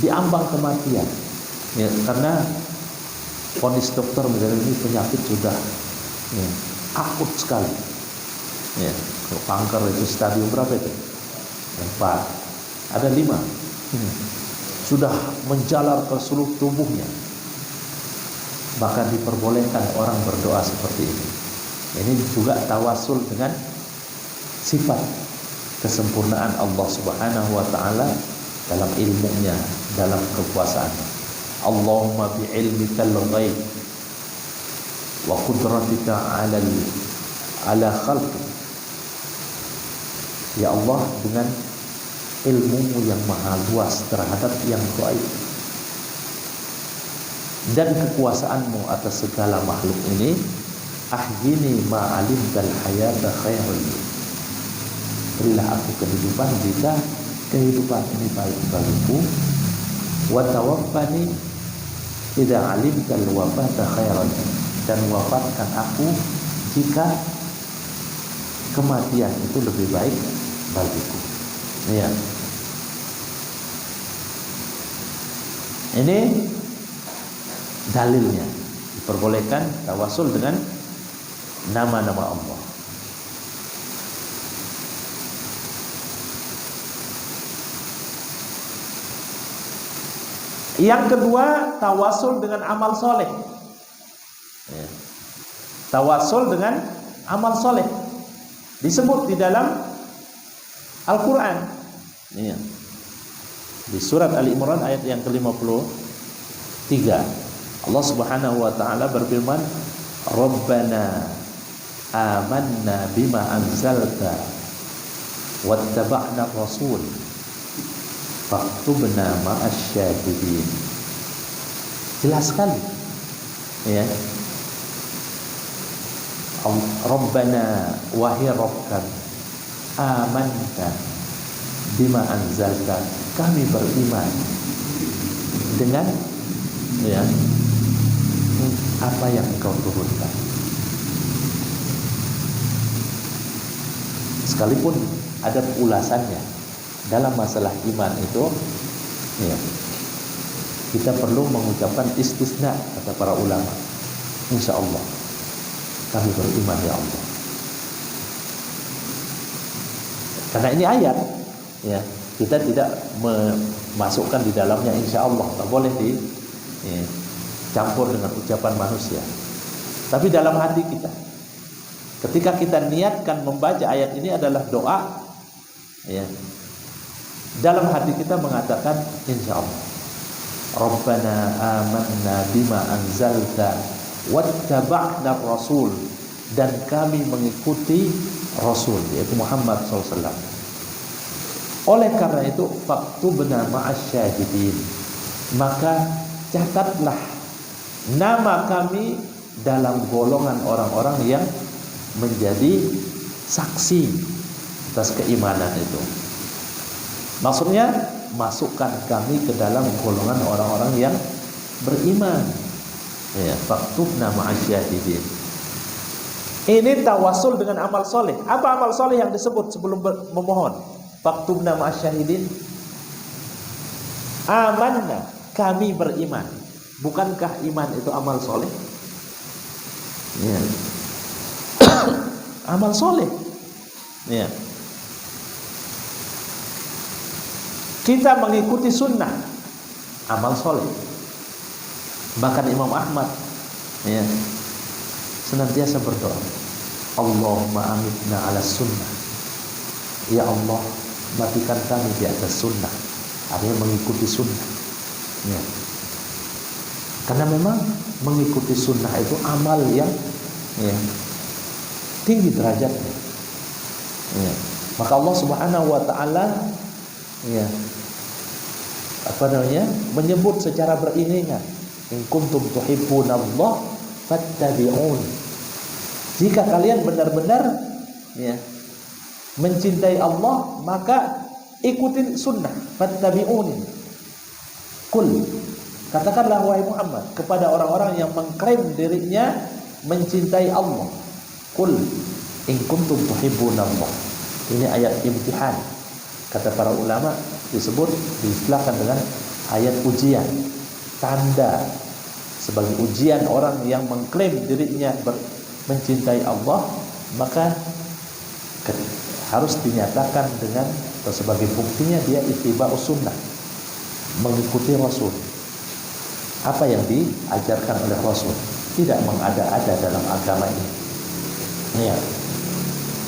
diambang kematian, ya, karena vonis dokter misalnya ini penyakit sudah, ya, akut sekali, ya, kalau kanker itu stadium berapa itu? 4, ada 5, sudah menjalar ke seluruh tubuhnya, maka diperbolehkan orang berdoa seperti ini. Ini juga tawasul dengan sifat kesempurnaan Allah Subhanahu wa taala dalam ilmunya, dalam kekuasaannya. Allahumma bi'ilmikal ghaib wa qudratika 'ala khalqi, ya Allah, dengan ilmumu yang maha luas terhadap yang gaib dan kekuasaanmu atas segala makhluk ini, ahyini ma 'alimtal hayata khairan, berilah aku kehidupan jika kehidupan ini baik bagiku, wa tawaffani idza 'alimtal wafata khairan, dan wafatkan aku jika kematian itu lebih baik bagiku. Ya. Ini dalilnya, diperbolehkan tawasul dengan nama-nama Allah. Yang kedua, tawasul dengan amal soleh. Ya. Tawasul dengan amal soleh disebut di dalam Al-Quran, ya, di surat Ali Imran ayat yang ke-50, 3. Allah Subhanahu wa taala berfirman, Rabbana amanna bima anzalta wattaba'na rasul faktubna ma'asyahidin. Jelas sekali ya. Rabbana wahai Rabb kami, amanna bima anzalta, kami beriman dengan ya apa yang Engkau turunkan. Sekalipun ada ulasannya dalam masalah iman itu ya, kita perlu mengucapkan istisna, kata para ulama. Insya Allah kami beriman ya Allah. Karena ini ayat ya, kita tidak memasukkan di dalamnya insya Allah, tak boleh campur dengan ucapan manusia. Tapi dalam hati kita, ketika kita niatkan membaca ayat ini adalah doa ya, dalam hati kita mengatakan insya Allah, Rabbana amanna bima anzalta wattaba'na rasul, dan kami mengikuti Rasul yaitu Muhammad SAW. Oleh karena itu faktubna ma'asyahidin, maka catatlah nama kami dalam golongan orang-orang yang menjadi saksi atas keimanan itu. Maksudnya masukkan kami ke dalam golongan orang-orang yang beriman. Ya, faktubna ma'asyahidin. Ini tawasul dengan amal soleh. Apa amal soleh yang disebut sebelum memohon? Faktubna ma'asyahidin. Amanna, kami beriman. Bukankah iman itu amal soleh? Ya. Amal soleh. Ya. Kita mengikuti sunnah, amal soleh. Bahkan Imam Ahmad ya, senantiasa berdoa, Allahumma amitna ala sunnah. Ya Allah, matikan kami di atas sunnah. Artinya mengikuti sunnah ya. Karena memang mengikuti sunnah itu amal yang ya, tinggi derajatnya ya. Maka Allah Subhanahu wa ta'ala ya, menyebut secara beriringan, in kuntum tuhibbunallah fattabi'un. Jika kalian benar-benar ya, mencintai Allah, maka ikutin sunnah. Fattabi'un. Qul, katakanlah wahai Muhammad kepada orang-orang yang mengklaim dirinya mencintai Allah. Qul in kuntum tuhibbunallah. Ini ayat imtihan. Kata para ulama disebut, diistilahkan dengan ayat ujian, tanda sebagai ujian orang yang mengklaim dirinya mencintai Allah, maka harus dinyatakan dengan atau sebagai buktinya dia ittiba'us sunnah, mengikuti Rasul. Apa yang diajarkan oleh Rasul, tidak mengada-ada dalam agama ini. Ya.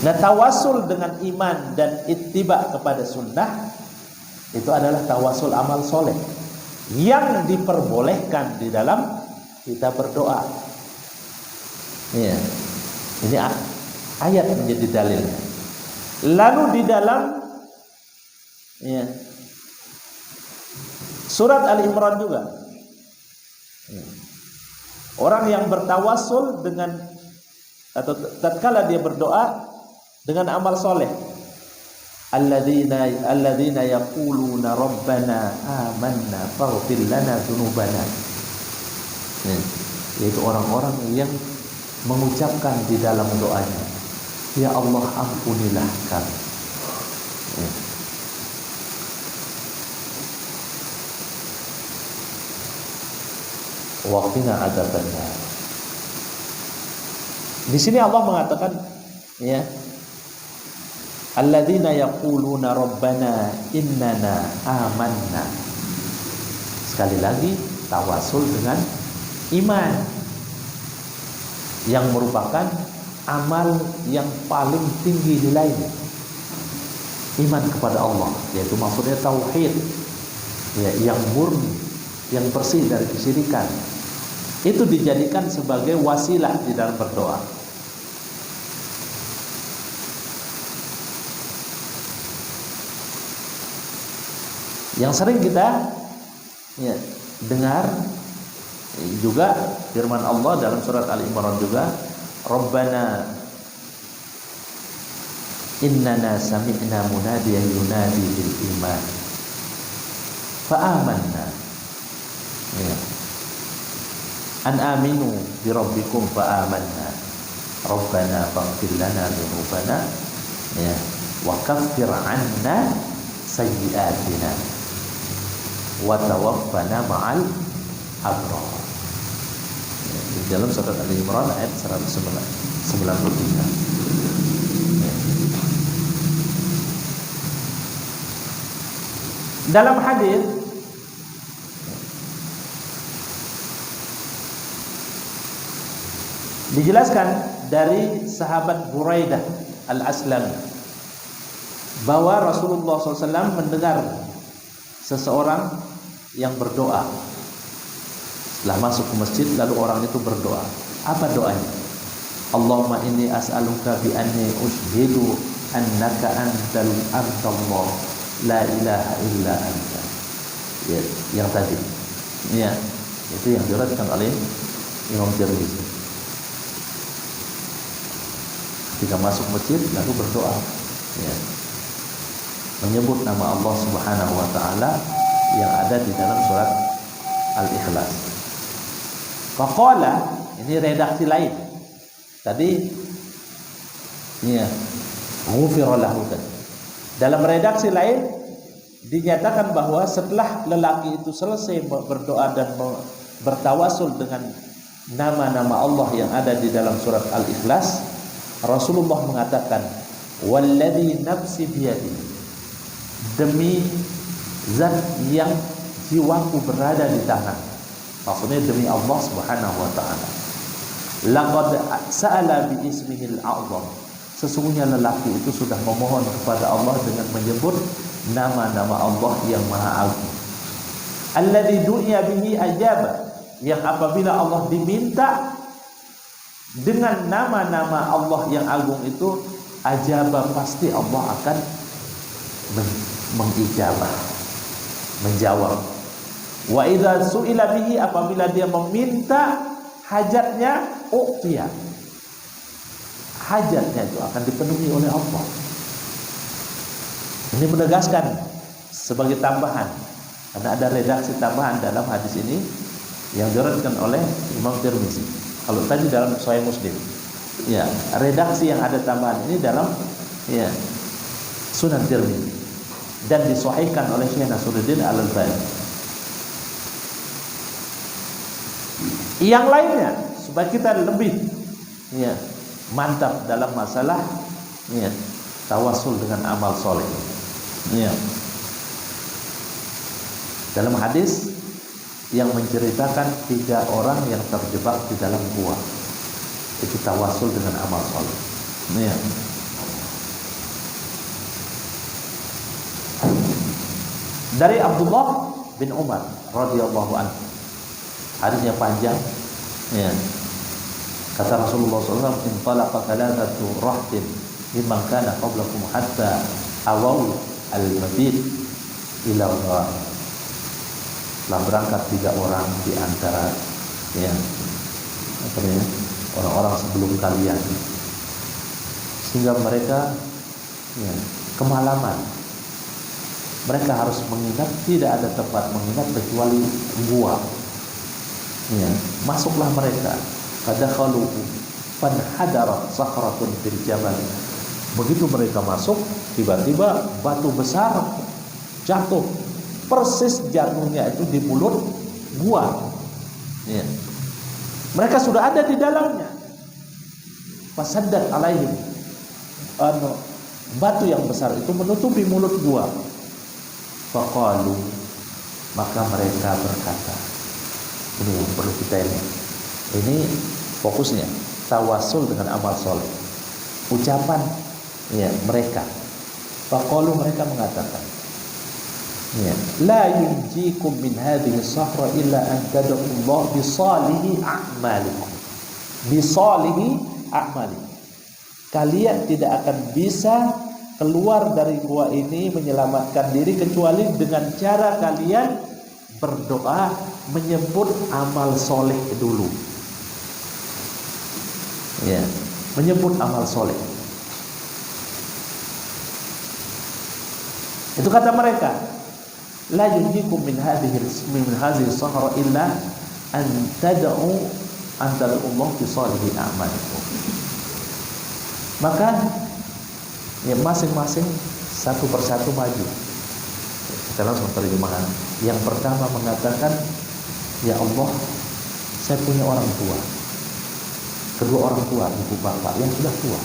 Nah, tawasul dengan iman dan ittiba kepada sunnah itu adalah tawasul amal soleh yang diperbolehkan di dalam kita berdoa. Ya. Ini ayat menjadi dalilnya. Lalu di dalam ya, surat Ali Imran juga, ya, orang yang bertawasul dengan atau tatkala dia berdoa dengan amal soleh, alladzina yaquluna rabbana amanna faghfir lana dzunubana, yaitu orang-orang yang mengucapkan di dalam doanya, ya Allah ampunilah kami. Wa qina adzabannar. Di sini Allah mengatakan ya, alladzina yaquluna rabbana innana amanna. Sekali lagi tawasul dengan iman yang merupakan amal yang paling tinggi nilainya. Iman kepada Allah, yaitu maksudnya tauhid ya, yang murni, yang bersih dari kesyirikan. Itu dijadikan sebagai wasilah di dalam berdoa. Yang sering kita dengar juga firman Allah dalam surat Al-Imran juga, Rabbana innana sami'na munadiyan yunadi bil iman fa amanna. An aminu bi rabbikum fa amanna. Rabbana faghfir lana dzunubana wa kaffir 'anna sayyi'atina wa tawaffana ma'al abrar. Di dalam surat Al-Imran ayat 193. Dalam hadis dijelaskan dari sahabat Buraidah Al-Aslami bahwa Rasulullah SAW mendengar seseorang yang berdoa. Setelah masuk ke masjid, lalu orang itu berdoa. Apa doanya? Allahumma inni as'aluka bi anni ushhidu annaka antallah la ilaha illa anta. Yang tadi. Itu yang diriwayatkan oleh Imam Tirmidzi. Ketika masuk masjid lalu berdoa, menyebut nama Allah Subhanahu wa taala yang ada di dalam surat Al-Ikhlas. Faqala, ini redaksi lain. Tadi ghufira lahu. Dalam redaksi lain dinyatakan bahwa setelah lelaki itu selesai berdoa dan bertawasul dengan nama-nama Allah yang ada di dalam surat Al-Ikhlas, Rasulullah mengatakan, walladzi nafsi biyadi, demi zat yang jiwaku berada di tangan. Maksudnya demi Allah Subhanahu wa taala. Laqad sa'ala bi ismihil a'zam. Sesungguhnya lelaki itu sudah memohon kepada Allah dengan menyebut nama-nama Allah yang maha agung. Alladzi du'iya bihi ajaba, yang apabila Allah diminta dengan nama-nama Allah yang agung itu, ajaba, pasti Allah akan mengijabah, menjawab. Wa idza su'ila bihi, apabila dia meminta hajatnya, uqtiya, hajatnya itu akan dipenuhi oleh Allah. Ini menegaskan sebagai tambahan, karena ada redaksi tambahan dalam hadis ini yang diriwayatkan oleh Imam Tirmidzi. Kalau tadi dalam Sahih Muslim, redaksi yang ada tambahan ini dalam Sunan Tirmidzi dan disahihkan oleh Syekh Nasruddin Al-Albani. Yang lainnya supaya kita lebih mantap dalam masalah tawasul dengan amal soleh. Dalam hadis yang menceritakan 3 orang yang terjebak di dalam gua, itu tawasul dengan amal soleh. Dari Abdullah bin Umar radhiyallahu anhu, hadisnya panjang. Kata Rasulullah SAW, intalaqa thalathatu rahtin mimman kana qablakum hatta awaw al-mabit ila Allah. Telah berangkat 3 orang di antara orang-orang sebelum kalian, sehingga mereka kemalaman. Mereka harus menginap, tidak ada tempat menginap kecuali gua. Masuklah mereka, fadakhalu fanhadarat sakhratun fil jabal. Begitu mereka masuk, tiba-tiba batu besar jatuh, persis jatuhnya itu di mulut gua. Mereka sudah ada di dalamnya. Fasaddat alaihim, batu yang besar itu menutupi mulut gua. Faqalu, maka mereka berkata, ini yang perlu kita ini fokusnya, tawasul dengan amal soleh. Ucapan mereka. Faqalu, mereka mengatakan, Ya, la yunjikum min hadhihi sahra illa an tad'u Allah bi salihi a'malikum. Bi salihi a'malikum. Kalian tidak akan bisa keluar dari gua ini menyelamatkan diri kecuali dengan cara kalian berdoa menyebut amal soleh dulu. Ya, menyebut amal soleh. Itu kata mereka, la yunjikum min hadhihi sahra illa an tad'u Allah bi salihi a'malikum. Maka ya masing-masing satu persatu maju. Kita langsung terjemahan. Yang pertama mengatakan, ya Allah, saya punya orang tua. Kedua orang tua, ibu bapak yang sudah tua.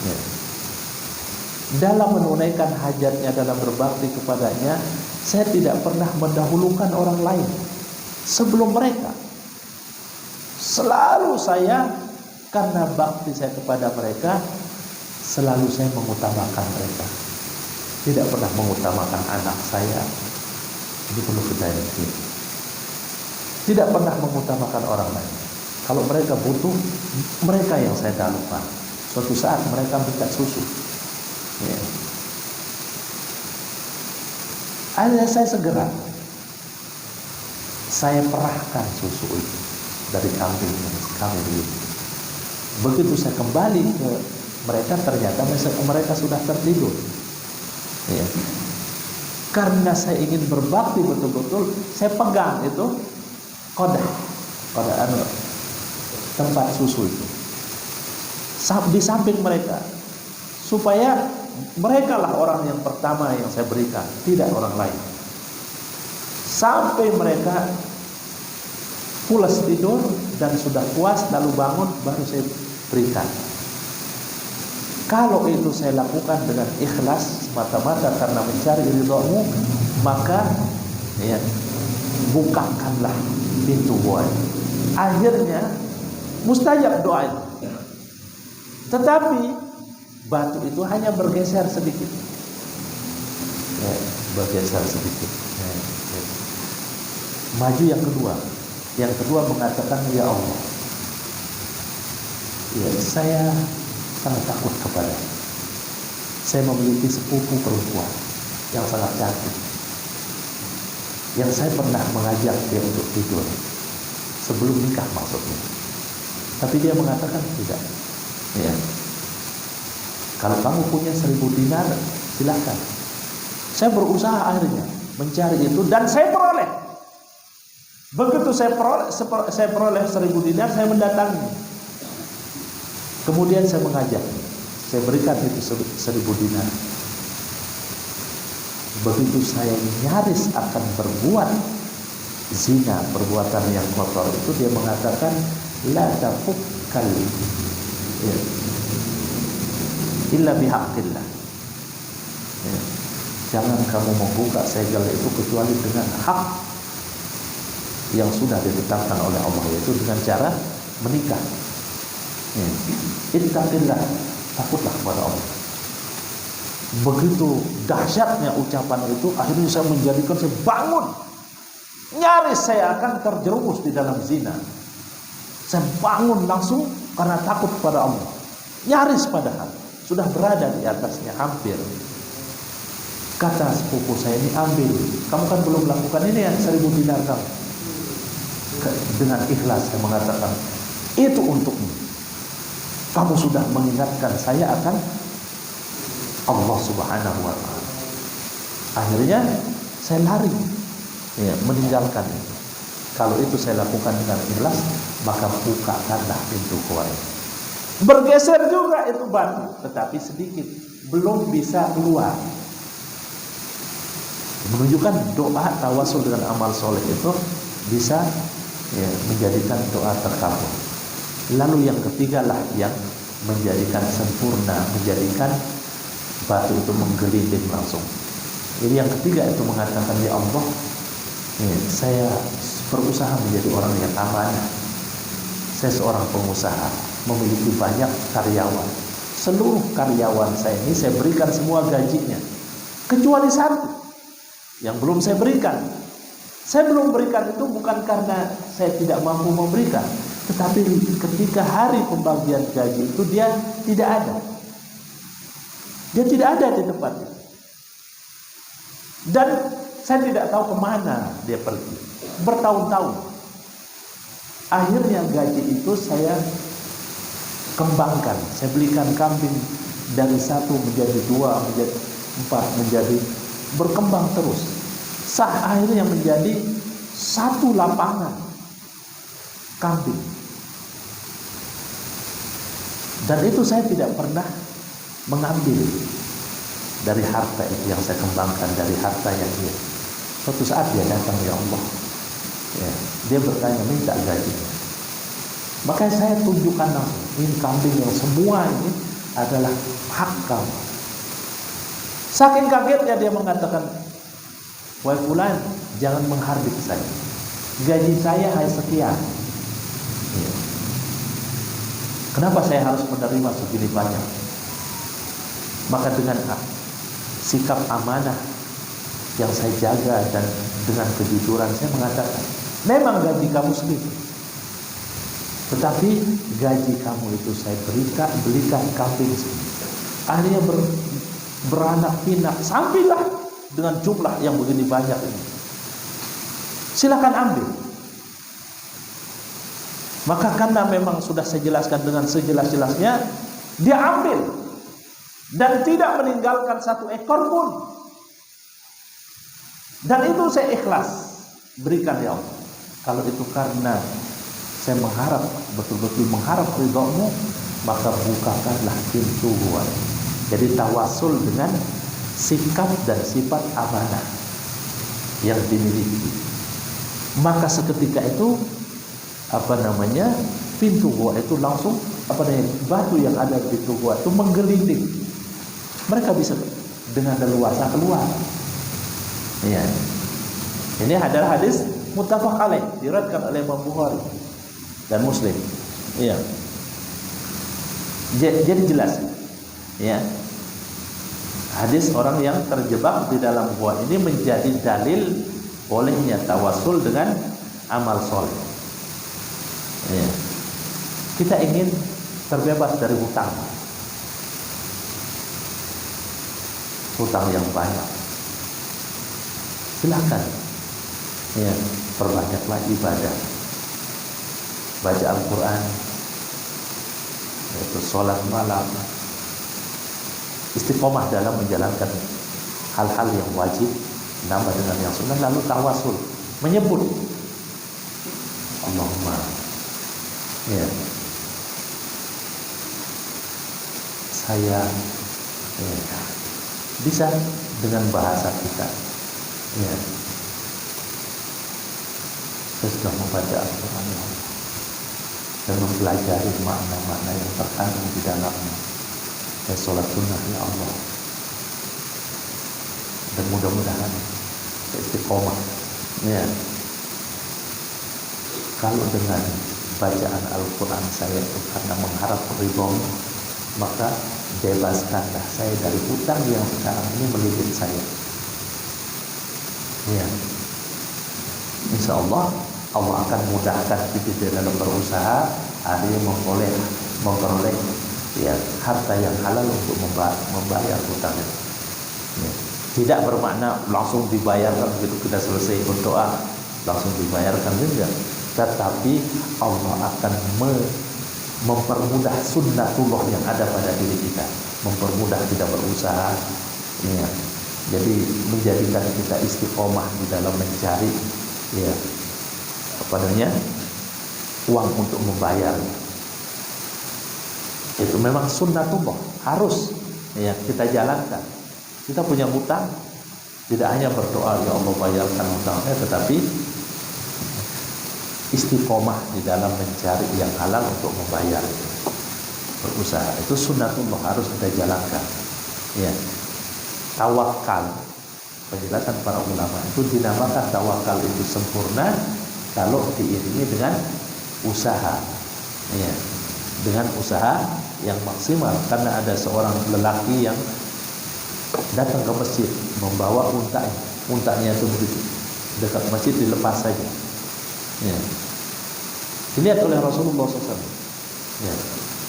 Ya. Dalam menunaikan hajatnya, dalam berbakti kepadanya, saya tidak pernah mendahulukan orang lain sebelum mereka. Selalu saya, karena bakti saya kepada mereka, selalu saya mengutamakan mereka. Tidak pernah mengutamakan anak saya. Ini perlu kita ingat. Tidak pernah mengutamakan orang lain. Kalau mereka butuh, mereka yang saya dahulukan. Suatu saat mereka minta susu. Ya. Akhirnya saya segera perahkan susu itu dari kambing itu. Begitu saya kembali ke mereka, ternyata mereka sudah tertidur. Ya. Karena saya ingin berbakti betul-betul, saya pegang itu kodah tempat susu itu di samping mereka, supaya mereka lah orang yang pertama yang saya berikan, tidak orang lain. Sampai mereka pulas tidur dan sudah puas, lalu bangun, baru saya berikan. Kalau itu saya lakukan dengan ikhlas semata-mata karena mencari ridhamu, maka ya, bukakanlah pintu gua. Akhirnya mustajab doa itu. Tetapi batu itu hanya bergeser sedikit. Ya, bergeser sedikit. Ya. Maju yang kedua. Yang kedua mengatakan, ya Allah, ya, saya sangat takut kepada. Saya memiliki sepupu perempuan yang sangat cantik, yang saya pernah mengajak dia untuk tidur sebelum nikah maksudnya. Tapi dia mengatakan tidak. Ya. Kalau kamu punya 1000 dinar, silakan. Saya berusaha akhirnya mencari itu dan saya peroleh. Begitu saya peroleh 1000 dinar, saya mendatangi. Kemudian saya mengajak, saya berikan itu 1000 dinar. Begitu saya nyaris akan berbuat zina, perbuatan yang kotor itu, dia mengatakan, la tafukkal illa bihaqqillah. Ya. Jangan kamu membuka segel itu kecuali dengan hak yang sudah ditetapkan oleh Allah, yaitu dengan cara menikah. Ya. Ittaqillah, takutlah kepada Allah. Begitu dahsyatnya ucapan itu, akhirnya saya menjadikan saya bangun. Nyaris saya akan terjerumus di dalam zina. Saya bangun langsung karena takut kepada Allah. Nyaris padahal sudah berada di atasnya hampir. Kata sepupu saya ini, ambil. Kamu kan belum melakukan ini ya, 1000 dinar kamu. Dengan ikhlas saya mengatakan, itu untukmu. Kamu sudah mengingatkan saya akan Allah Subhanahu wa ta'ala. Akhirnya saya lari, ya, meninggalkan itu. Kalau itu saya lakukan dengan ikhlas, maka bukakanlah pintu keluar. Bergeser juga itu batu, tetapi sedikit, belum bisa keluar. Menunjukkan doa tawasul dengan amal soleh itu bisa, ya, menjadikan doa terkabul. Lalu yang ketiga lah yang menjadikan sempurna, menjadikan batu itu menggelinding langsung. Jadi yang ketiga itu mengatakan, ya Allah, ya, saya berusaha menjadi orang yang amanah. Saya seorang pengusaha, memiliki banyak karyawan. Seluruh karyawan saya ini saya berikan semua gajinya, kecuali satu yang belum saya berikan. Saya belum berikan itu bukan karena saya tidak mampu memberikan, tetapi ketika hari pembagian gaji itu dia tidak ada. Dia tidak ada di tempat itu. Dan saya tidak tahu kemana dia pergi. Bertahun-tahun. Akhirnya gaji itu saya kembangkan. Saya belikan kambing dari 1 menjadi 2, menjadi 4, menjadi berkembang terus. Akhirnya menjadi 1 lapangan kambing. Dan itu saya tidak pernah mengambil dari harta itu yang saya kembangkan, dari harta yang dia. Suatu saat dia datang, ya Allah, ya, dia bertanya minta gaji. Maka saya tunjukkan langsung, ini kambing yang semua ini adalah hak kamu. Saking kagetnya dia mengatakan, wahai fulan, jangan menghardik saya. Gaji saya hanya sekian. Ya. Kenapa saya harus menerima segini banyak? Maka dengan sikap amanah yang saya jaga dan dengan kejujuran saya mengatakan, memang gaji kamu segitu, tetapi gaji kamu itu saya belikan kambing segitu. Akhirnya beranak pinak sampailah dengan jumlah yang begini banyak ini. Silakan ambil. Maka karena memang sudah saya jelaskan dengan sejelas-jelasnya, dia ambil dan tidak meninggalkan 1 ekor pun. Dan itu saya ikhlas berikan, ya Allah. Kalau itu karena saya mengharap, betul-betul mengharap ridhamu, maka bukakanlah pintu gua. Jadi tawasul dengan sikap dan sifat amanah yang dimiliki. Maka seketika itu pintu gua itu langsung batu yang ada di pintu gua itu menggelinding. Mereka bisa dengan leluasa keluar. Ya. Ini adalah hadis muttafaq alaih, diriwayatkan oleh Imam Bukhari dan Muslim. Ya. Jadi jelas. Ya. Hadis orang yang terjebak di dalam gua ini menjadi dalil bolehnya tawasul dengan amal soleh. Ya. Kita ingin terbebas dari hutang yang banyak. Silakan, ya, perbanyaklah ibadah, baca Al-Quran, yaitu sholat malam, istiqomah dalam menjalankan hal-hal yang wajib, nambah dengan yang sunnah, lalu tawasul, menyebut Allahumma, ya, saya, ya, bisa dengan bahasa kita, ya, saya sudah membaca Al-Quran dan mempelajari makna-makna yang terkandung di dalamnya. Saya sholat sunnah, ya Allah, dan mudah-mudahan saya istiqomah. Ya, kalau dengan bacaan Al-Quran saya itu karena mengharap ridhomu, maka bebaskanlah saya dari hutang yang sekarang ini melilit saya. Ya, insya Allah Allah akan mudahkan kita di dalam berusaha, akhirnya memperoleh ya, harta yang halal untuk membayar hutang. Ya. Tidak bermakna langsung dibayarkan begitu kita selesai berdoa langsung dibayarkan, tidak. Tetapi Allah akan mempermudah sunnatullah yang ada pada diri kita, mempermudah kita berusaha, ya. Jadi menjadikan kita istiqomah di dalam mencari, ya, uang untuk membayar. Itu memang sunnatullah, harus, ya, kita jalankan. Kita punya hutang, tidak hanya berdoa ya Allah bayarkan hutangnya, tetapi istiqomah di dalam mencari yang halal untuk membayar, berusaha. Itu sunnatullah, harus kita jalankan. Ya. Tawakal, penjelasan para ulama itu dinamakan tawakal itu sempurna kalau diiringi dengan usaha. Ya. Dengan usaha yang maksimal. Karena ada seorang lelaki yang datang ke masjid membawa untanya. muntahnya itu begitu dekat masjid dilepas saja. Ya. Dilihat oleh Rasulullah SAW. Ya.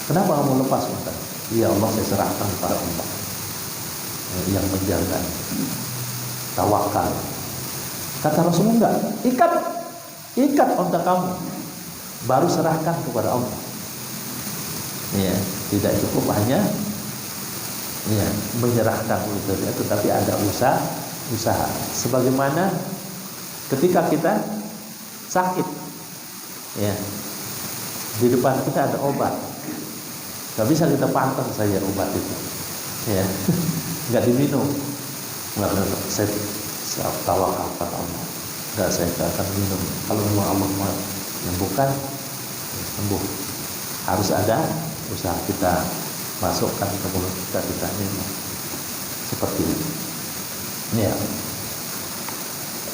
Kenapa kamu lepas muntah? Ya Allah, saya serahkan kepada Allah yang menjaga. Tawakal. Kata Rasulullah, ikat unta kamu, baru serahkan kepada Allah. Ya, tidak cukup hanya menyerahkan itu, tetapi ada usaha. Sebagaimana ketika kita sakit, ya, di depan kita ada obat, nggak bisa kita pantang saja obat itu, ya, nggak diminum, nggak saya tawakal pada Allah, nggak saya akan minum. Kalau memang Allah mau menyembuhkan, sembuh. Harus ada usaha, kita masukkan ke mulut kita minum, seperti itu. Ya,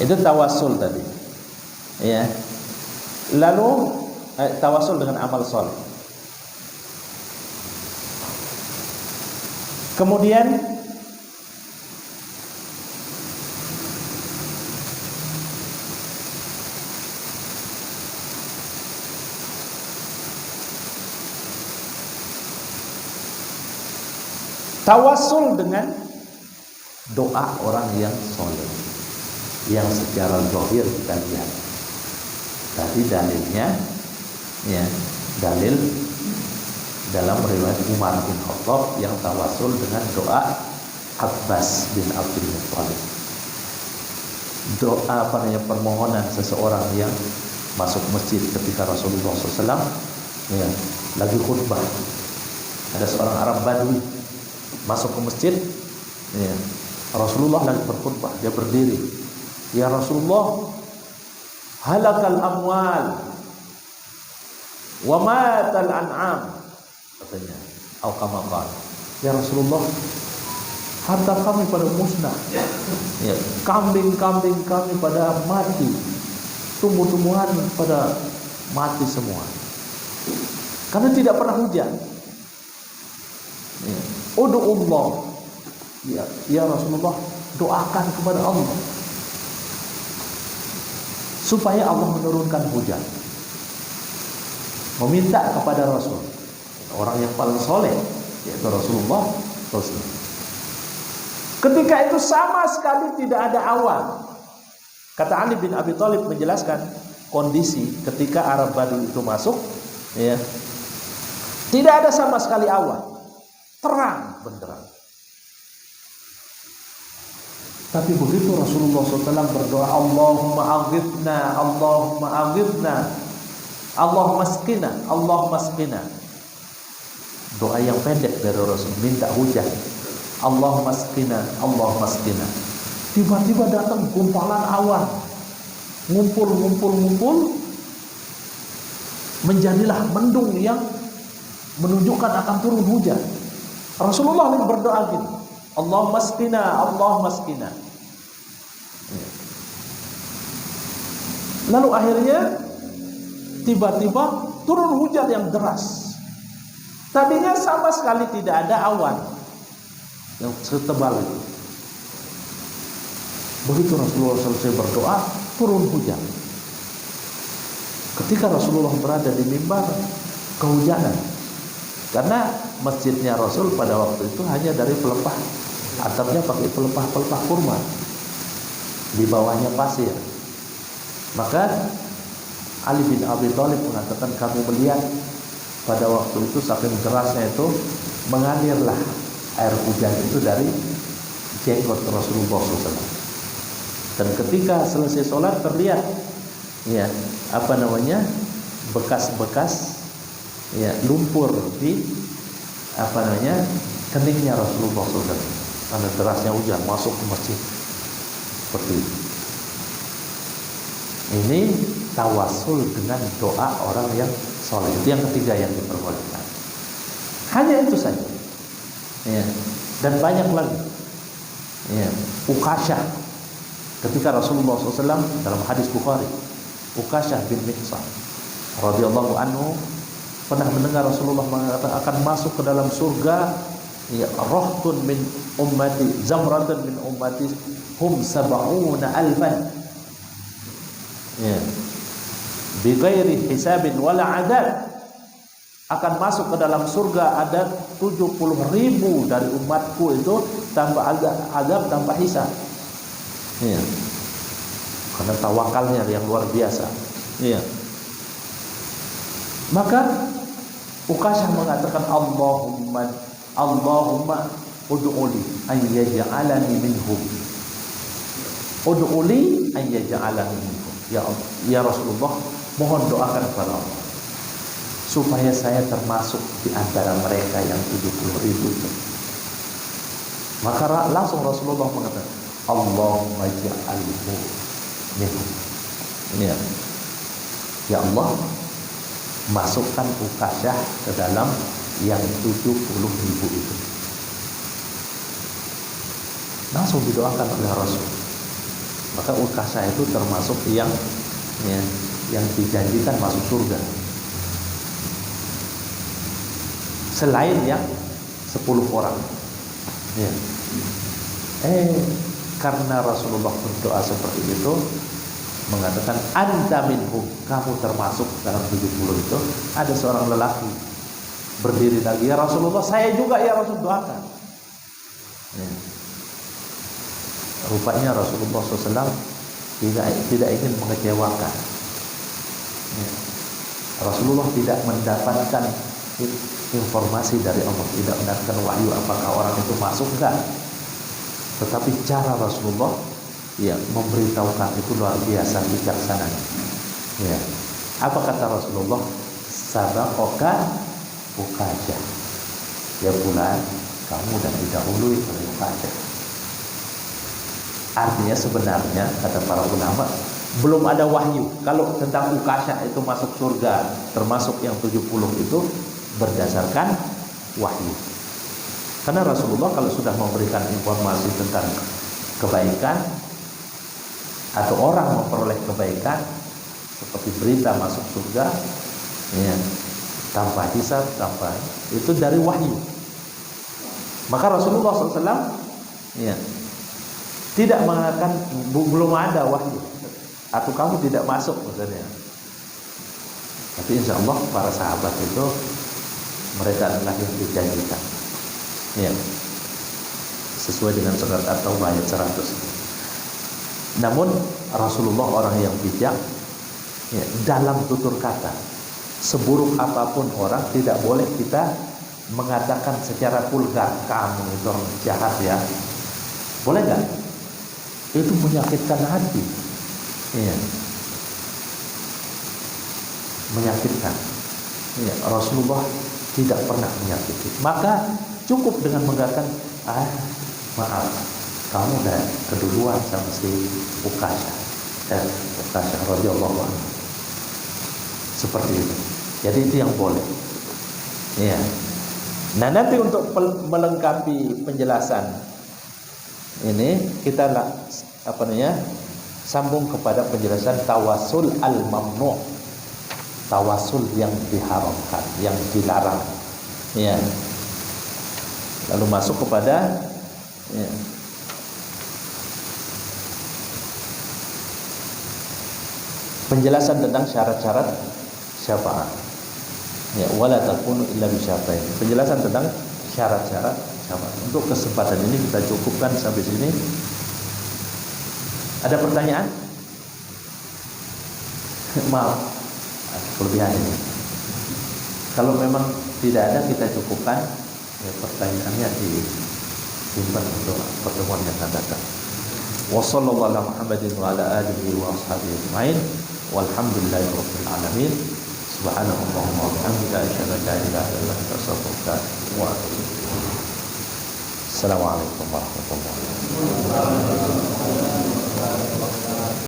itu tawasul tadi. Ya, lalu tawasul dengan amal soleh. Kemudian tawasul dengan doa orang yang soleh, yang secara zahir kita lihat. Tadi dalilnya, ya, dalil dalam riwayat Umar bin Khattab yang tawasul dengan doa Abbas bin Abdul Muttalib. Doa permohonan seseorang yang masuk masjid ketika Rasulullah SAW ya, lagi khutbah. Ada seorang Arab Badui masuk ke masjid, ya, Rasulullah lagi berkhutbah, dia berdiri. Ya Rasulullah, halakal amwal wa matal an'am, katanya. Atau kama qala, ya Rasulullah, harta kami pada musnah, ya, kambing-kambing kami pada mati, tumbuh-tumbuhan pada mati semua, karena tidak pernah hujan. Ya. Udu'ullah, ya Rasulullah, doakan kepada Allah supaya Allah menurunkan hujan. Meminta kepada Rasul, orang yang paling soleh, yaitu Rasulullah SAW. Ketika itu sama sekali tidak ada awan. Kata Ali bin Abi Thalib menjelaskan kondisi ketika Arab Badui itu masuk, ya, tidak ada sama sekali awan, terang benderang. Tapi begitu Rasulullah SAW berdoa, Allahumma aghithna, Allahumma aghithna, Allahumma askina, Allahumma askina. Doa yang pendek dari Rasul, minta hujan. Allahumma askina, Allahumma askina. Tiba-tiba datang gumpalan awan, ngumpul, menjadilah mendung yang menunjukkan akan turun hujan. Rasulullah berdoa gini, Allahumma askina, Allahumma askina. Lalu akhirnya tiba-tiba turun hujan yang deras. Tadinya sama sekali tidak ada awan yang setebal itu. Begitu Rasulullah selesai berdoa, turun hujan. Ketika Rasulullah berada di mimbar, kehujanan. Karena masjidnya Rasul pada waktu itu hanya dari pelepah, atapnya pakai pelepah-pelepah kurma, di bawahnya pasir. Maka Ali bin Abi Thalib mengatakan, kami melihat pada waktu itu saking derasnya itu mengalirlah air hujan itu dari jenggot Rasulullah SAW. Dan ketika selesai sholat terlihat, ya, bekas-bekas, ya, lumpur di keningnya Rasulullah SAW karena derasnya hujan masuk ke masjid seperti itu. Ini tawasul dengan doa orang yang soleh. Itu yang ketiga yang diperbolehkan. Hanya itu saja, ya. Dan banyak lagi, ya. Uqasyah, ketika Rasulullah SAW dalam hadis Bukhari, Uqasyah bin Mihsan radhiyallahu anhu pernah mendengar Rasulullah mengatakan akan masuk ke dalam surga, ya rahtun min ummati zamratun min ummati hum sab'una alfan, ya bighairi hisabin wala adab, akan masuk ke dalam surga ada 70.000 dari umatku itu tanpa azab, tanpa hisab, ya karena tawakalnya yang luar biasa, ya. Maka Ukasyah mengatakan Allahumma ud'uli an yaj'alani minhum, ud'uli an yaj'alani minhum, ya Rasulullah, mohon doakan kepada Allah supaya saya termasuk di antara mereka yang 70.000 itu. Maka langsung Rasulullah mengatakan Allahumma ja'alhu minhum. Ini ya Allah, masukkan Ukasyah ke dalam yang 70.000 itu. Langsung didoakan oleh Rasul. Maka Ukasyah itu termasuk yang dijanjikan masuk surga. Selain yang 10 orang. Ya. Karena Rasulullah berdoa seperti itu, mengatakan anta minhum, kamu termasuk dalam 70 itu. Ada seorang lelaki berdiri lagi, ya Rasulullah, saya juga ya Rasul, doakan. Ya. Rupanya Rasulullah SAW tidak ingin mengecewakan. Ya. Rasulullah tidak mendapatkan informasi dari Allah, tidak mendapatkan wahyu apakah orang itu masuk enggak. Tetapi cara Rasulullah memberitahukan itu luar biasa bijaksananya. Ya. Apa kata Rasulullah? Sabaqaka Ukasyah. Ya bulan, kamu sudah didahului oleh Ukasyah. Artinya sebenarnya kata para ulama belum ada wahyu. Kalau tentang Ukasyah itu masuk surga termasuk yang 70 itu berdasarkan wahyu. Karena Rasulullah kalau sudah memberikan informasi tentang kebaikan atau orang memperoleh kebaikan seperti berita masuk surga, ya, tanpa hisab, tanpa itu dari wahyu. Maka Rasulullah SAW tidak mengatakan belum ada wahyu atau kamu tidak masuk maksudnya. Tapi insya Allah para sahabat itu mereka adalah yang dijanjikan. Ya. Sesuai dengan surat At-Taubah ayat 100. Namun Rasulullah orang yang bijak, ya, dalam tutur kata. Seburuk apapun orang tidak boleh kita mengatakan secara vulgar, kamu itu orang jahat ya. Boleh nggak? Itu menyakitkan hati. Ya. Menyakitkan. Ya, Rasulullah tidak pernah menyakiti. Maka cukup dengan mengatakan, maaf, kamu udah keduluan sama si Ukasyah. Ukasyah radhiyallahu anhu. Seperti itu. Jadi itu yang boleh. Ya. Nah, nanti untuk melengkapi penjelasan ini kita sambung kepada penjelasan tawasul al-mamnu'. Tawasul yang diharamkan, yang dilarang. Ya. Lalu masuk kepada penjelasan tentang syarat-syarat syafaat. Ya, wala takunu illa bisyaratain. Penjelasan tentang syarat-syarat syafaat. Untuk kesempatan ini kita cukupkan sampai sini. Ada pertanyaan? Maaf, kelebihan ini. Kalau memang tidak ada, kita cukupkan. Ya, pertanyaannya disimpan untuk pertemuan yang akan datang. Wassallallahu ala Muhammadin wa ala alihi wa ashabihi ajma'in. Walhamdulillahirabbil alamin. Subhanallahumma wa bihamdika asyhadu an la ilaha illa anta astaghfiruka wa atubu ilaik. Assalamualaikum warahmatullahi wabarakatuh.